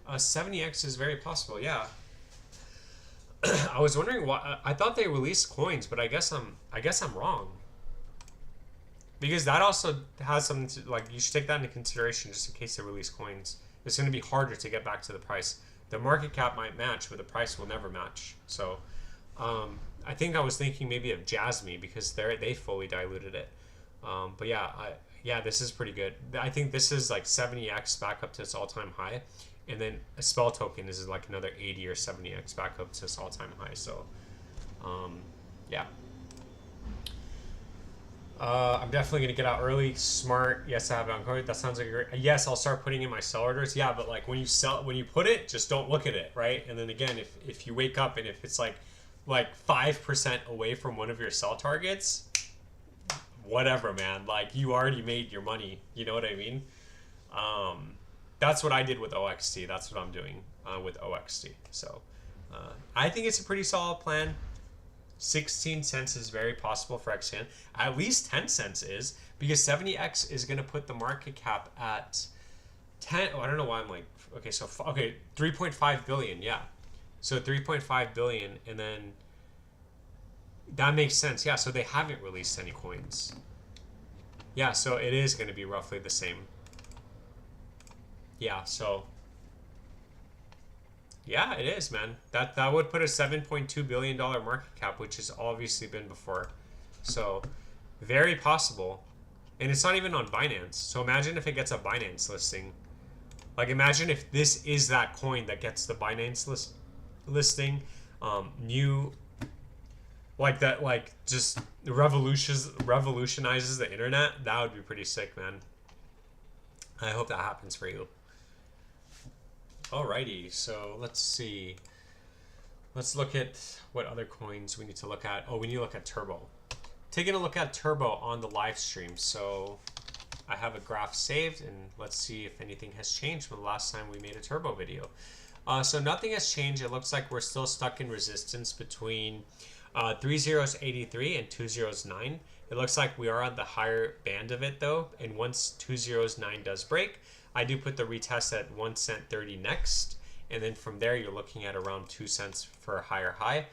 70x is very possible, yeah. I was wondering why, I thought they released coins, but I guess I'm wrong. Because that also has something to, like, you should take that into consideration just in case they release coins. It's going to be harder to get back to the price. The market cap might match, but the price will never match. So I think I was thinking maybe of Jasmine because they fully diluted it. But yeah, this is pretty good. I think this is like 70x back up to its all-time high. And then a spell token is like another 80 or 70x back up to its all-time high. So yeah. I'm definitely going to get out early. Smart. Yes, I have it on code. That sounds like a great... Yes, I'll start putting in my sell orders. Yeah, but like when you put it, just don't look at it, right? And then again, if you wake up and if it's like 5% away from one of your sell targets, whatever, man. Like you already made your money. You know what I mean? That's what I did with OXT. That's what I'm doing with OXT. So I think it's a pretty solid plan. 16 cents is very possible for XCN. At least 10 cents is, because 70x is going to put the market cap at 10. Oh, I don't know why I'm like, okay, so, okay, 3.5 billion, yeah. So 3.5 billion, and then that makes sense. Yeah, so they haven't released any coins. Yeah, so it is going to be roughly the same. Yeah, so yeah, it is, man. That would put a $7.2 billion market cap, which has obviously been before. So very possible. And it's not even on Binance. So imagine if it gets a Binance listing. Like imagine if this is that coin that gets the Binance listing, new like that, like just revolutionizes the internet. That would be pretty sick, man. I hope that happens for you. Alrighty, so let's see. Let's look at what other coins we need to look at. Oh, we need to look at Turbo. Taking a look at Turbo on the live stream. So I have a graph saved, and let's see if anything has changed from the last time we made a Turbo video. So nothing has changed. It looks like we're still stuck in resistance between 3083 and 209. It looks like we are on the higher band of it though, and once 209 does break, I do put the retest at 1 cent 30 next, and then from there you're looking at around 2 cents for a higher high.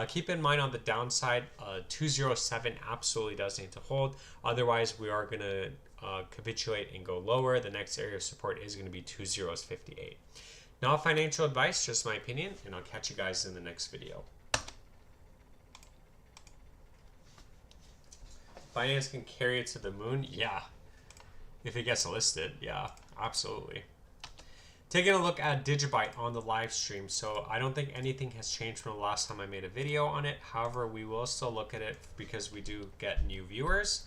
Keep in mind on the downside, 207 absolutely does need to hold. Otherwise, we are going to capitulate and go lower. The next area of support is going to be 2058. Not financial advice, just my opinion, and I'll catch you guys in the next video. Binance can carry it to the moon? Yeah. If it gets listed, yeah, absolutely. Taking a look at Digibyte on the live stream. So I don't think anything has changed from the last time I made a video on it. However, we will still look at it because we do get new viewers.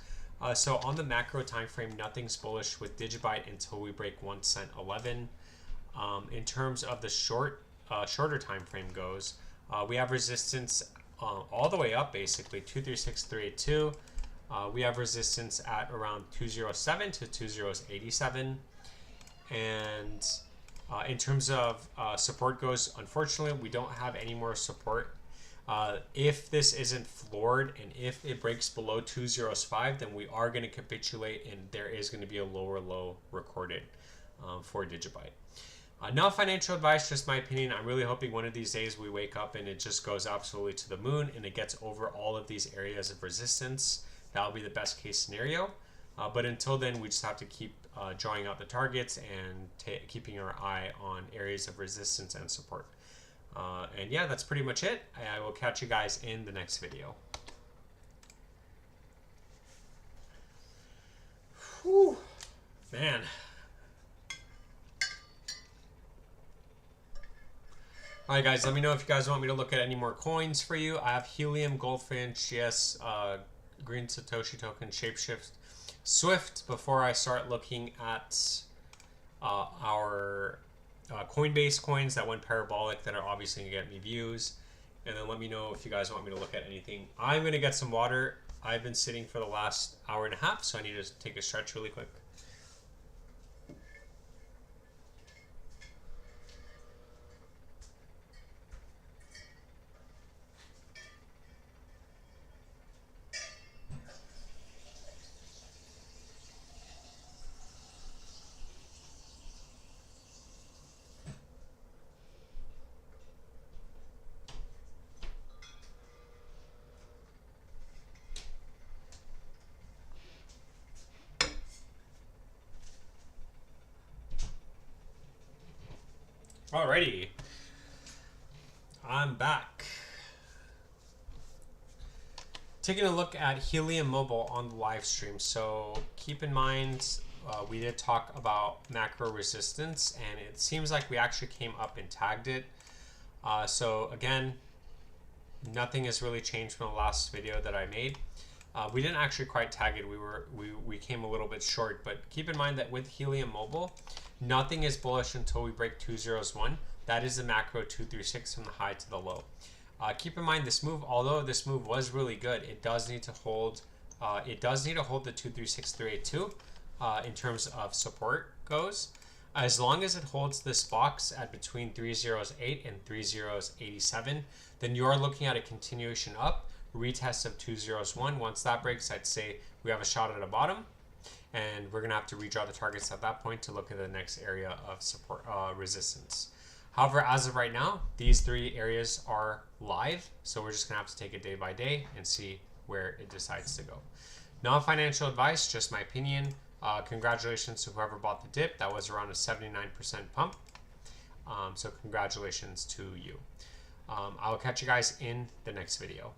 So on the macro time frame, nothing's bullish with Digibyte until we break 1 cent 11. In terms of the shorter time frame goes, we have resistance all the way up, basically 236382. We have resistance at around 207 to 2087, and in terms of support goes, unfortunately, we don't have any more support. If this isn't floored and if it breaks below 205, then we are going to capitulate and there is going to be a lower low recorded for Digibyte. Not financial advice, just my opinion. I'm really hoping one of these days we wake up and it just goes absolutely to the moon and it gets over all of these areas of resistance. That'll be the best case scenario. But until then, we just have to keep drawing out the targets and keeping our eye on areas of resistance and support. And yeah, that's pretty much it. I will catch you guys in the next video. Whew, man. Alright guys, let me know if you guys want me to look at any more coins for you. I have Helium, Goldfinch, yes, Green Satoshi Token, Shapeshift, Swift before I start looking at our Coinbase coins that went parabolic that are obviously going to get me views. And then let me know if you guys want me to look at anything. I'm going to get some water. I've been sitting for the last hour and a half, so I need to take a stretch really quick. Alrighty, I'm back. Taking a look at Helium Mobile on the live stream. So keep in mind, we did talk about macro resistance, and it seems like we actually came up and tagged it. So again, nothing has really changed from the last video that I made. We didn't actually quite tag it. We came a little bit short, but keep in mind that with Helium Mobile, nothing is bullish until we break 201. That is the macro 236 from the high to the low. Keep in mind this move, although this move was really good, it does need to hold. It does need to hold the 236382 in terms of support goes. As long as it holds this box at between 3008 and 3087, then you are looking at a continuation up. Retest of 201. Once that breaks, I'd say we have a shot at a bottom, and we're gonna have to redraw the targets at that point to look at the next area of support resistance. However, as of right now, these three areas are live, so we're just gonna have to take it day by day and see where it decides to go. Not financial advice, just my opinion. Congratulations to whoever bought the dip. That was around a 79% pump. So congratulations to you. I'll catch you guys in the next video.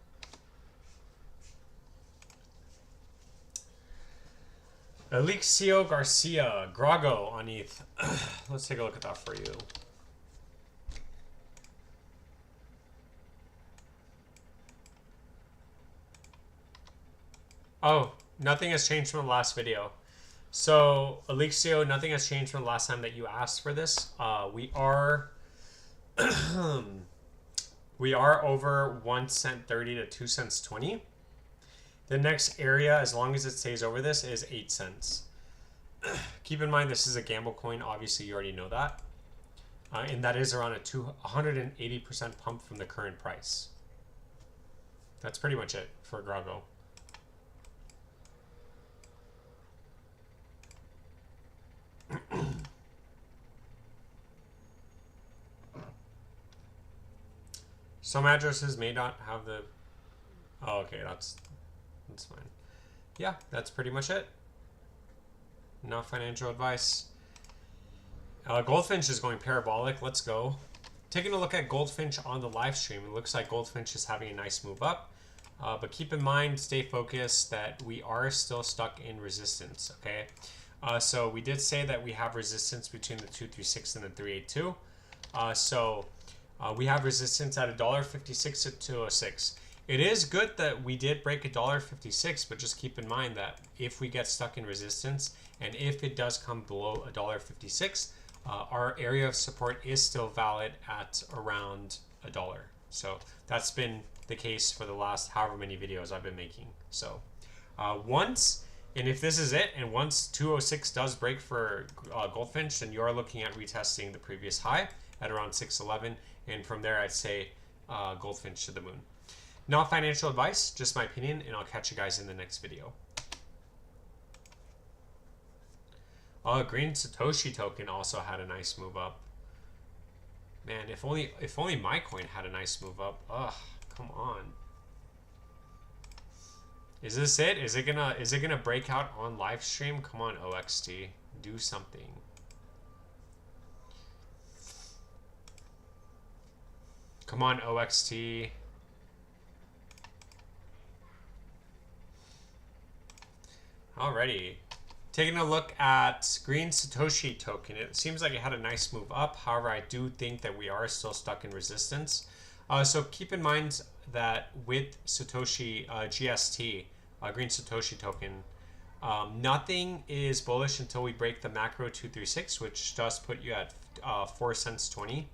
Alexio Garcia, Grago on ETH. Let's take a look at that for you. Oh, nothing has changed from the last video. So, Alexio, nothing has changed from the last time that you asked for this. We are we are over 1 cent 30 to 2 cents 20. The next area, as long as it stays over this, is 8 cents. Keep in mind, this is a gamble coin. Obviously, you already know that. And that is around a 180% pump from the current price. That's pretty much it for Grago. Some addresses may not have the... Oh, okay, that's fine. Yeah, that's pretty much it. Not financial advice. Goldfinch is going parabolic. Let's go. Taking a look at Goldfinch on the live stream, it looks like Goldfinch is having a nice move up. But keep in mind, stay focused that we are still stuck in resistance, okay? So we did say that we have resistance between the 236 and the 382. We have resistance at $1.56 to 206. It is good that we did break $1.56, but just keep in mind that if we get stuck in resistance and if it does come below $1.56, our area of support is still valid at around $1. So that's been the case for the last however many videos I've been making. So and if this is it, and once 206 does break for Goldfinch, then you are looking at retesting the previous high at around 611, and from there I'd say Goldfinch to the moon. Not financial advice, just my opinion, and I'll catch you guys in the next video. Green Satoshi token also had a nice move up. Man, if only my coin had a nice move up. Ugh, come on. Is this it? Is it gonna break out on live stream? Come on, OXT, do something. Come on, OXT. Alrighty. Taking a look at Green Satoshi token. It seems like it had a nice move up. However, I do think that we are still stuck in resistance. So keep in mind that with Satoshi GST, Green Satoshi token, nothing is bullish until we break the macro 236, which does put you at 4 cents 20.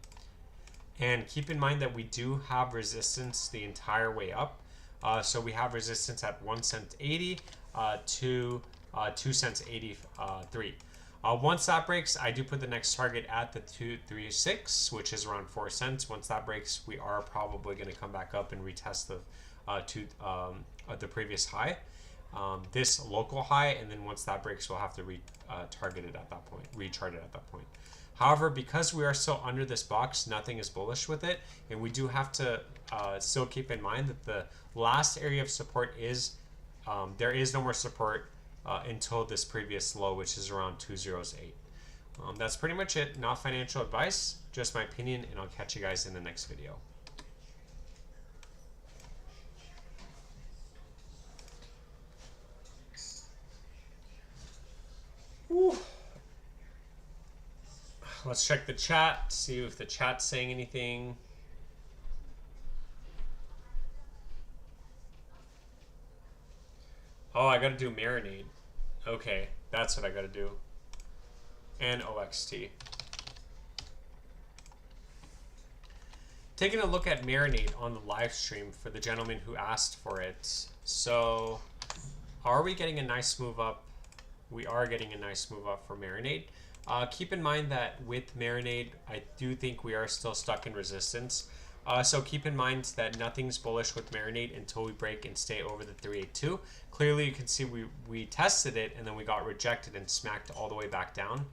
And keep in mind that we do have resistance the entire way up. So we have resistance at 1 cent 80 to 2 cents 83. Once that breaks, I do put the next target at the 236, which is around 4 cents. Once that breaks, we are probably going to come back up and retest the previous high, this local high, and then once that breaks, we'll have to target it at that point, rechart it at that point. However, because we are still under this box, nothing is bullish with it, and we do have to still keep in mind that the last area of support is there is no more support until this previous low, which is around 208. That's pretty much it. Not financial advice, just my opinion, and I'll catch you guys in the next video. Whew. Let's check the chat, see if the chat's saying anything. Oh, I gotta do marinade. Okay, that's what I gotta do. And OXT. Taking a look at marinade on the live stream for the gentleman who asked for it. So, are we getting a nice move up? We are getting a nice move up for marinade. Keep in mind that with marinade, I do think we are still stuck in resistance. So keep in mind that nothing's bullish with marinade until we break and stay over the 382. Clearly, you can see we tested it and then we got rejected and smacked all the way back down.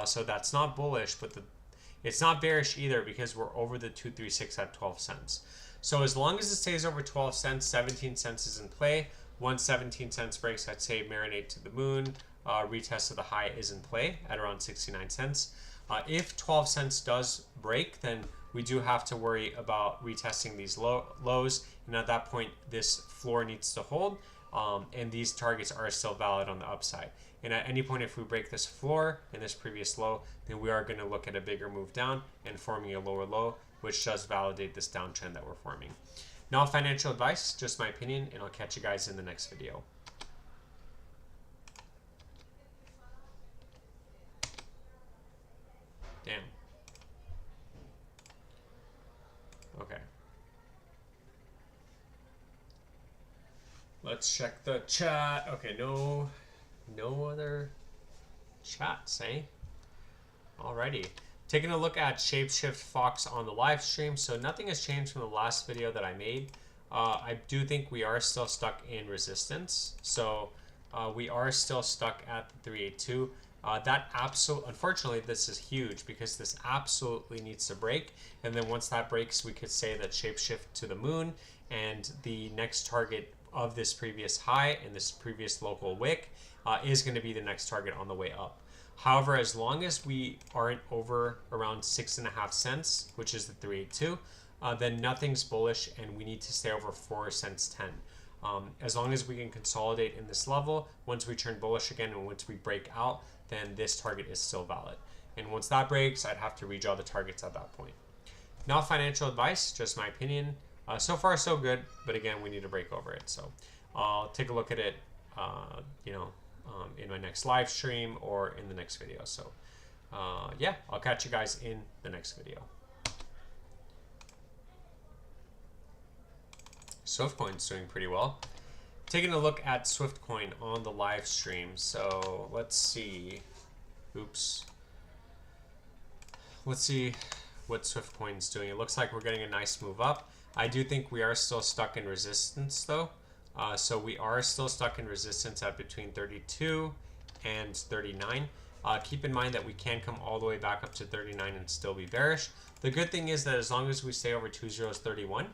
So that's not bullish, but it's not bearish either because we're over the 236 at 12 cents. So as long as it stays over 12 cents, 17 cents is in play. Once 17 cents breaks, I'd say marinade to the moon. retest of the high is in play at around 69 cents. If 12 cents does break, then we do have to worry about retesting these lows, and at that point this floor needs to hold, and these targets are still valid on the upside. And at any point, if we break this floor and this previous low, then we are going to look at a bigger move down and forming a lower low, which does validate this downtrend that we're forming. Not financial advice, just my opinion, and I'll catch you guys in the next video. Damn. Okay. Let's check the chat. Okay, no other chats, eh? Alrighty. Taking a look at Shapeshift Fox on the live stream. So nothing has changed from the last video that I made. I do think we are still stuck in resistance. So we are still stuck at the 382. Unfortunately, this is huge because this absolutely needs to break. And then once that breaks, we could say that Shapeshift to the moon, and the next target of this previous high and this previous local wick is going to be the next target on the way up. However, as long as we aren't over around 6.5 cents, which is the 382, then nothing's bullish, and we need to stay over 4 cents 10. As long as we can consolidate in this level, once we turn bullish again and once we break out, then this target is still valid. And once that breaks, I'd have to redraw the targets at that point. Not financial advice, just my opinion. So far, so good, but again, we need to break over it. So I'll take a look at it, in my next live stream or in the next video. So yeah, I'll catch you guys in the next video. Swiftcoin's doing pretty well. Taking a look at Swiftcoin on the live stream. So let's see. Oops. Let's see what Swiftcoin's doing. It looks like we're getting a nice move up. I do think we are still stuck in resistance though. So we are still stuck in resistance at between 32 and 39. Keep in mind that we can come all the way back up to 39 and still be bearish. The good thing is that as long as we stay over 2031,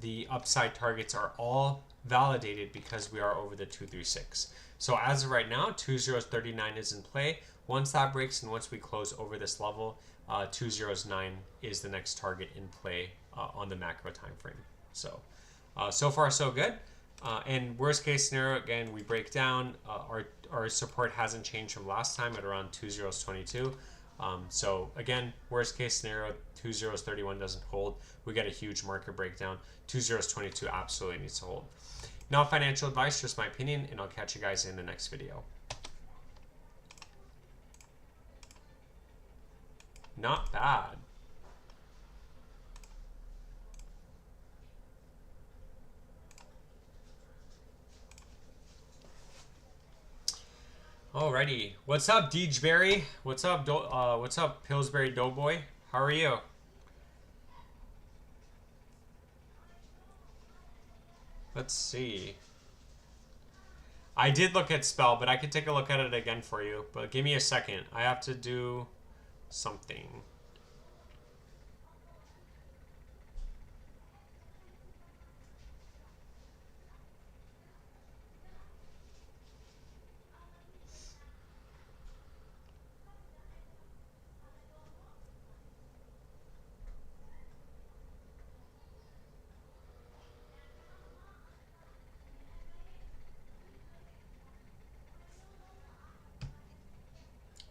the upside targets are all validated because we are over the 236. So as of right now, 2039 is in play. Once that breaks and once we close over this level, 209 is the next target in play on the macro time frame. So so far so good. And worst case scenario, again, we break down. Our support hasn't changed from last time at around 2022. So again, worst case scenario, 2031 doesn't hold. We get a huge market breakdown. 2022 absolutely needs to hold. Not financial advice, just my opinion, and I'll catch you guys in the next video. Not bad. Alrighty, what's up, Deejberry? What's up, Pillsbury Doughboy? How are you? Let's see. I did look at Spell, but I could take a look at it again for you. But give me a second. I have to do something.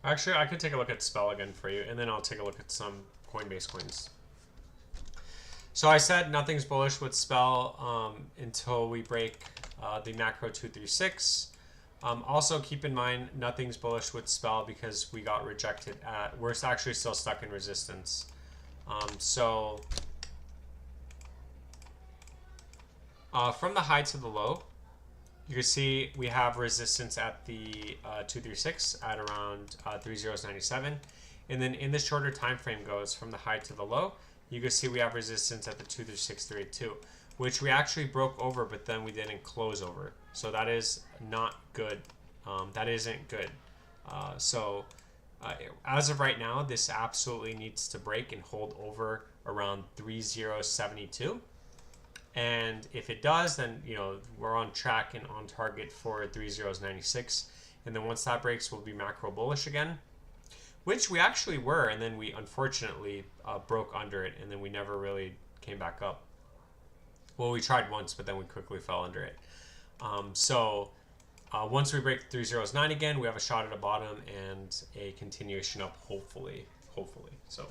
Actually, I could take a look at Spell again for you, and then I'll take a look at some Coinbase coins. So I said nothing's bullish with Spell until we break the macro 236. Also keep in mind nothing's bullish with Spell because we got rejected at, we're actually still stuck in resistance. From the high to the low, you can see we have resistance at the 236 at around 3097, and then in the shorter time frame goes from the high to the low, you can see we have resistance at the 236 382, which we actually broke over, but then we didn't close over. So that is not good. That isn't good. As of right now, this absolutely needs to break and hold over around 3072. And if it does, then we're on track and on target for 3096. And then once that breaks, we'll be macro bullish again, which we actually were. And then we unfortunately broke under it, and then we never really came back up. Well, we tried once, but then we quickly fell under it. Once we break 3009 again, we have a shot at a bottom and a continuation up, hopefully. So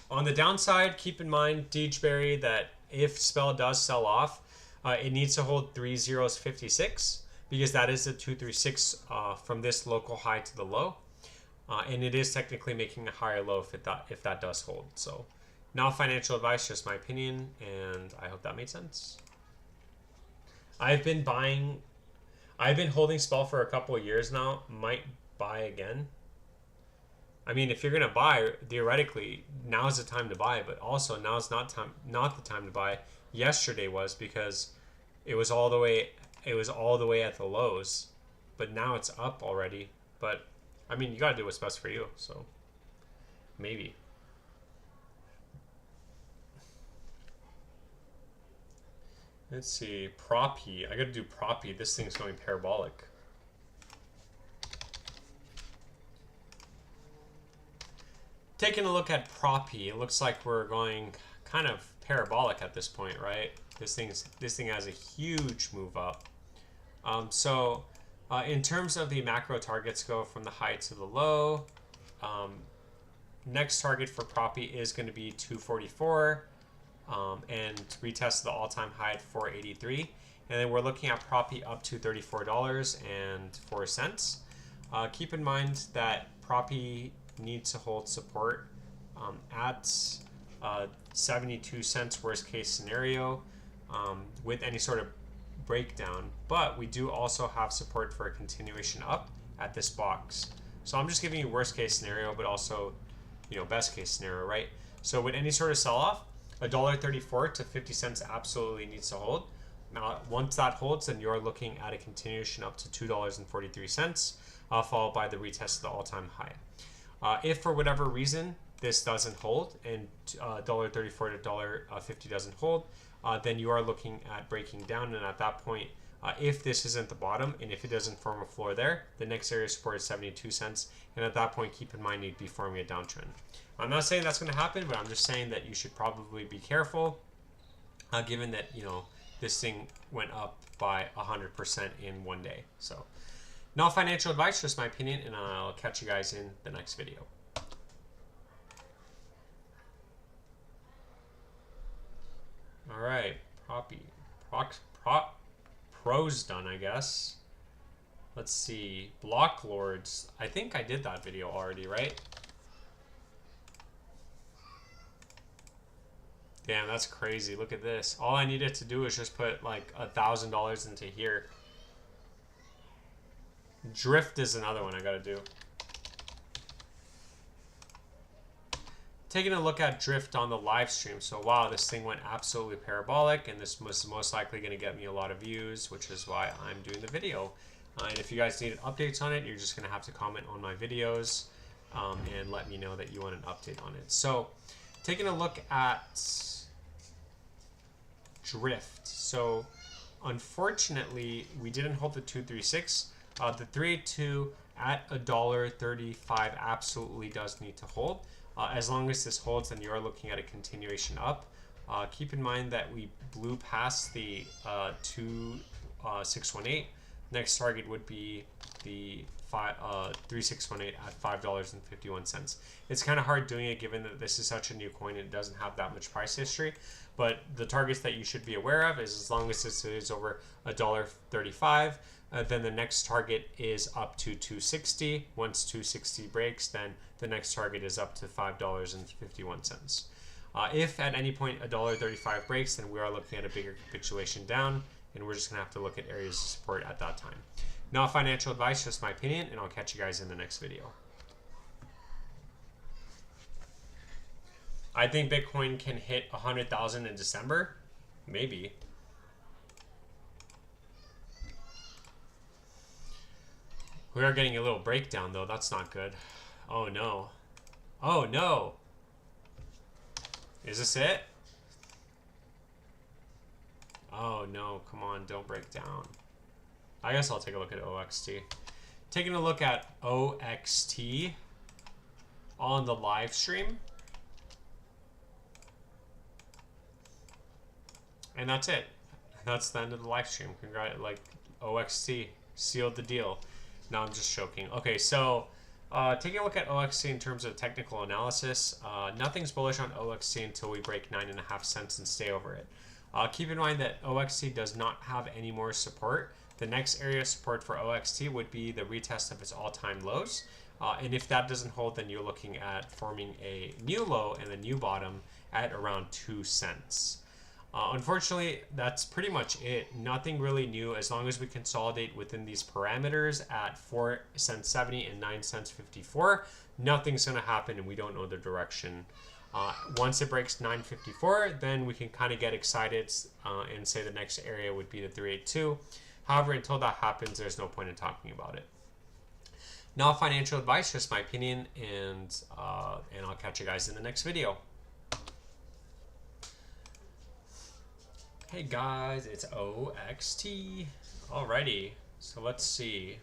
on the downside, keep in mind, Degeberry, that if Spell does sell off, it needs to hold 3056 because that is the 236 from this local high to the low. And it is technically making a higher low if that does hold. So not financial advice, just my opinion, and I hope that made sense. I've been holding Spell for a couple of years now. Might buy again. I mean, if you're gonna buy, theoretically, now's the time to buy. But also, now's not the time to buy. Yesterday was, because it was all the way at the lows. But now it's up already. But I mean, you gotta do what's best for you. So maybe. Let's see, Proppy. I gotta do Proppy. This thing's going parabolic. Taking a look at Proppy, it looks like we're going kind of parabolic at this point, right? This thing has a huge move up. In terms of the macro targets, go from the high to the low. Next target for Proppy is going to be 244. And retest the all-time high at 483, and then we're looking at Proppy up to $34.04. Keep in mind that Proppy needs to hold support at 72 cents worst case scenario with any sort of breakdown, but we do also have support for a continuation up at this box. So I'm just giving you worst case scenario, but also, you know, best case scenario, right? So with any sort of sell-off, $1.34 to 50 cents absolutely needs to hold. Now, once that holds, then you're looking at a continuation up to $2.43, followed by the retest of the all-time high. If for whatever reason this doesn't hold and $1.34 to $1.50 doesn't hold, then you are looking at breaking down. And at that point, if this isn't the bottom and if it doesn't form a floor there, the next area of support is 72 cents. And at that point, keep in mind you'd be forming a downtrend. I'm not saying that's going to happen, but I'm just saying that you should probably be careful, given that, you know, this thing went up by 100% in one day. So, not financial advice, just my opinion, and I'll catch you guys in the next video. All right, Pro's done, I guess. Let's see, Block Lords. I think I did that video already, right? Damn, that's crazy. Look at this. All I needed to do is just put like $1,000 into here. Drift is another one I gotta do. Taking a look at Drift on the live stream. So wow, this thing went absolutely parabolic, and this was most likely going to get me a lot of views, which is why I'm doing the video. And if you guys need updates on it, you're just going to have to comment on my videos and let me know that you want an update on it. So taking a look at Drift. So unfortunately, we didn't hold the 236. The 382 at $1.35 absolutely does need to hold. As long as this holds, then you are looking at a continuation up. Keep in mind that we blew past the 2618. Next target would be the 3618 at $5.51. It's kind of hard doing it given that this is such a new coin and it doesn't have that much price history. But the targets that you should be aware of is as long as this is over $1.35, then the next target is up to 260. Once 260 breaks, then the next target is up to $5.51. If at any point $1.35 breaks, then we are looking at a bigger capitulation down, and we're just going to have to look at areas of support at that time. Not financial advice, just my opinion, and I'll catch you guys in the next video. I think Bitcoin can hit 100,000 in December. Maybe. We are getting a little breakdown, though. That's not good. Oh, no. Oh, no. Is this it? Oh, no. Come on. Don't break down. I guess I'll take a look at OXT. taking a look at OXT on the live stream. And that's it. That's the end of the live stream. OXT sealed the deal. No, I'm just joking. Okay, so taking a look at OXT in terms of technical analysis, nothing's bullish on OXT until we break 9.5 cents and stay over it. Keep in mind that OXT does not have any more support. The next area of support for OXT would be the retest of its all-time lows. And if that doesn't hold, then you're looking at forming a new low and a new bottom at around 2 cents. Unfortunately, that's pretty much it. Nothing really new. As long as we consolidate within these parameters at 4 cents 70 and 9 cents 54, nothing's going to happen and we don't know the direction. Once it breaks 9.54, then we can kind of get excited and say the next area would be the 382. However, until that happens, there's no point in talking about it. Not financial advice, just my opinion, and I'll catch you guys in the next video. Hey guys, it's OXT. Alrighty, so let's see.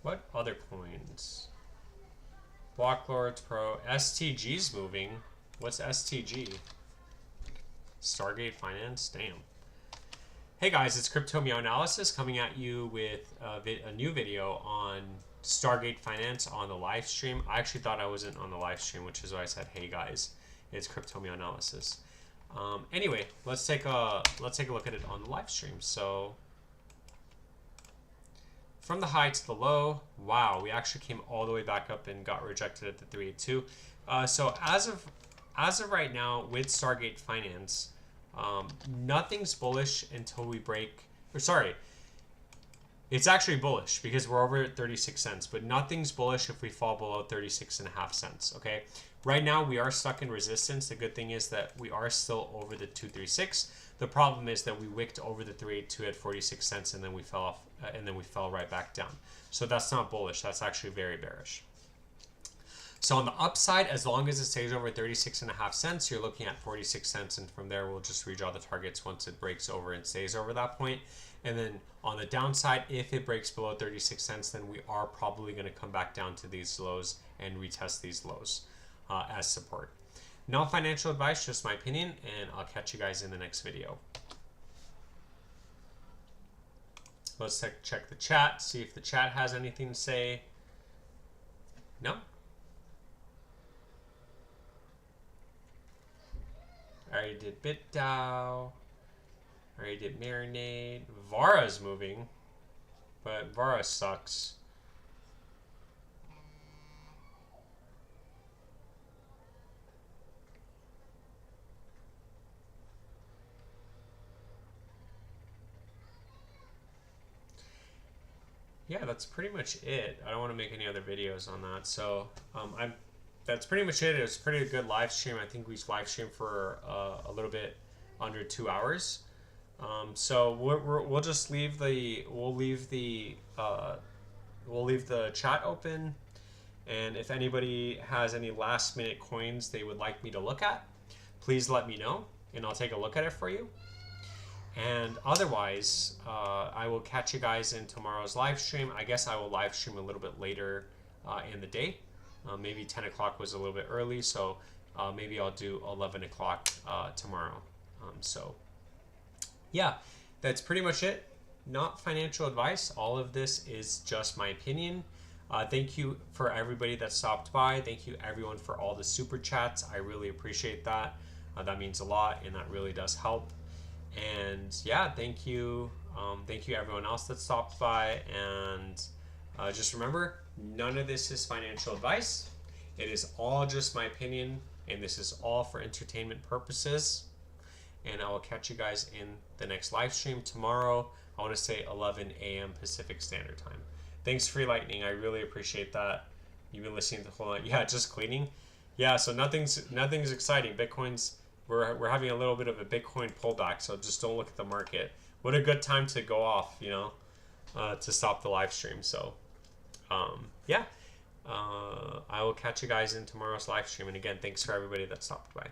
What other coins? Blocklords Pro. STG's moving. What's STG? Stargate Finance? Damn. Hey guys, it's Crypto Meow Analysis coming at you with a new video on Stargate Finance on the live stream. I actually thought I wasn't on the live stream, which is why I said, hey guys, it's Crypto Meow Analysis. Anyway, let's take a look at it on the live stream. So from the high to the low, wow, we actually came all the way back up and got rejected at the 382. So as of right now with Stargate Finance, nothing's bullish until we break, or sorry, it's actually bullish because we're over at 36 cents, but nothing's bullish if we fall below 36.5 cents, okay? Right now we are stuck in resistance. The good thing is that we are still over the 236. The problem is that we wicked over the 382 at 46 cents and then we fell off, and then we fell right back down. So that's not bullish. That's actually very bearish. So on the upside, as long as it stays over 36.5 cents, you're looking at 46 cents, and from there we'll just redraw the targets once it breaks over and stays over that point. And then on the downside, if it breaks below 36 cents, then we are probably going to come back down to these lows and retest these lows as support. Not financial advice, just my opinion, and I'll catch you guys in the next video. Let's check the chat, see if the chat has anything to say. No? I already did BitDAO. I already did Marinade. Vara's moving, but Vara sucks. Yeah, that's pretty much it. I don't want to make any other videos on that. So that's pretty much it. It was a pretty good live stream. I think we live streamed for a little bit under 2 hours. So we'll just leave the chat open, and if anybody has any last minute coins they would like me to look at, please let me know and I'll take a look at it for you. And otherwise, I will catch you guys in tomorrow's live stream. I guess I will live stream a little bit later in the day. Maybe 10 o'clock was a little bit early, so maybe I'll do 11 o'clock tomorrow. So yeah, that's pretty much it. Not financial advice. All of this is just my opinion. Thank you for everybody that stopped by. Thank you everyone for all the super chats. I really appreciate that. That means a lot and that really does help. And yeah, thank you everyone else that stopped by, and just remember, none of this is financial advice. It is all just my opinion, and this is all for entertainment purposes. And I will catch you guys in the next live stream tomorrow. I want to say 11 a.m. Pacific Standard Time. Thanks, Free Lightning. I really appreciate that. You've been listening to the whole night. Yeah, just cleaning. Yeah, so nothing's exciting. Bitcoin's we're having a little bit of a Bitcoin pullback, so just don't look at the market. What a good time to go off, you know, to stop the live stream. So yeah, I will catch you guys in tomorrow's live stream. And again, thanks for everybody that stopped by.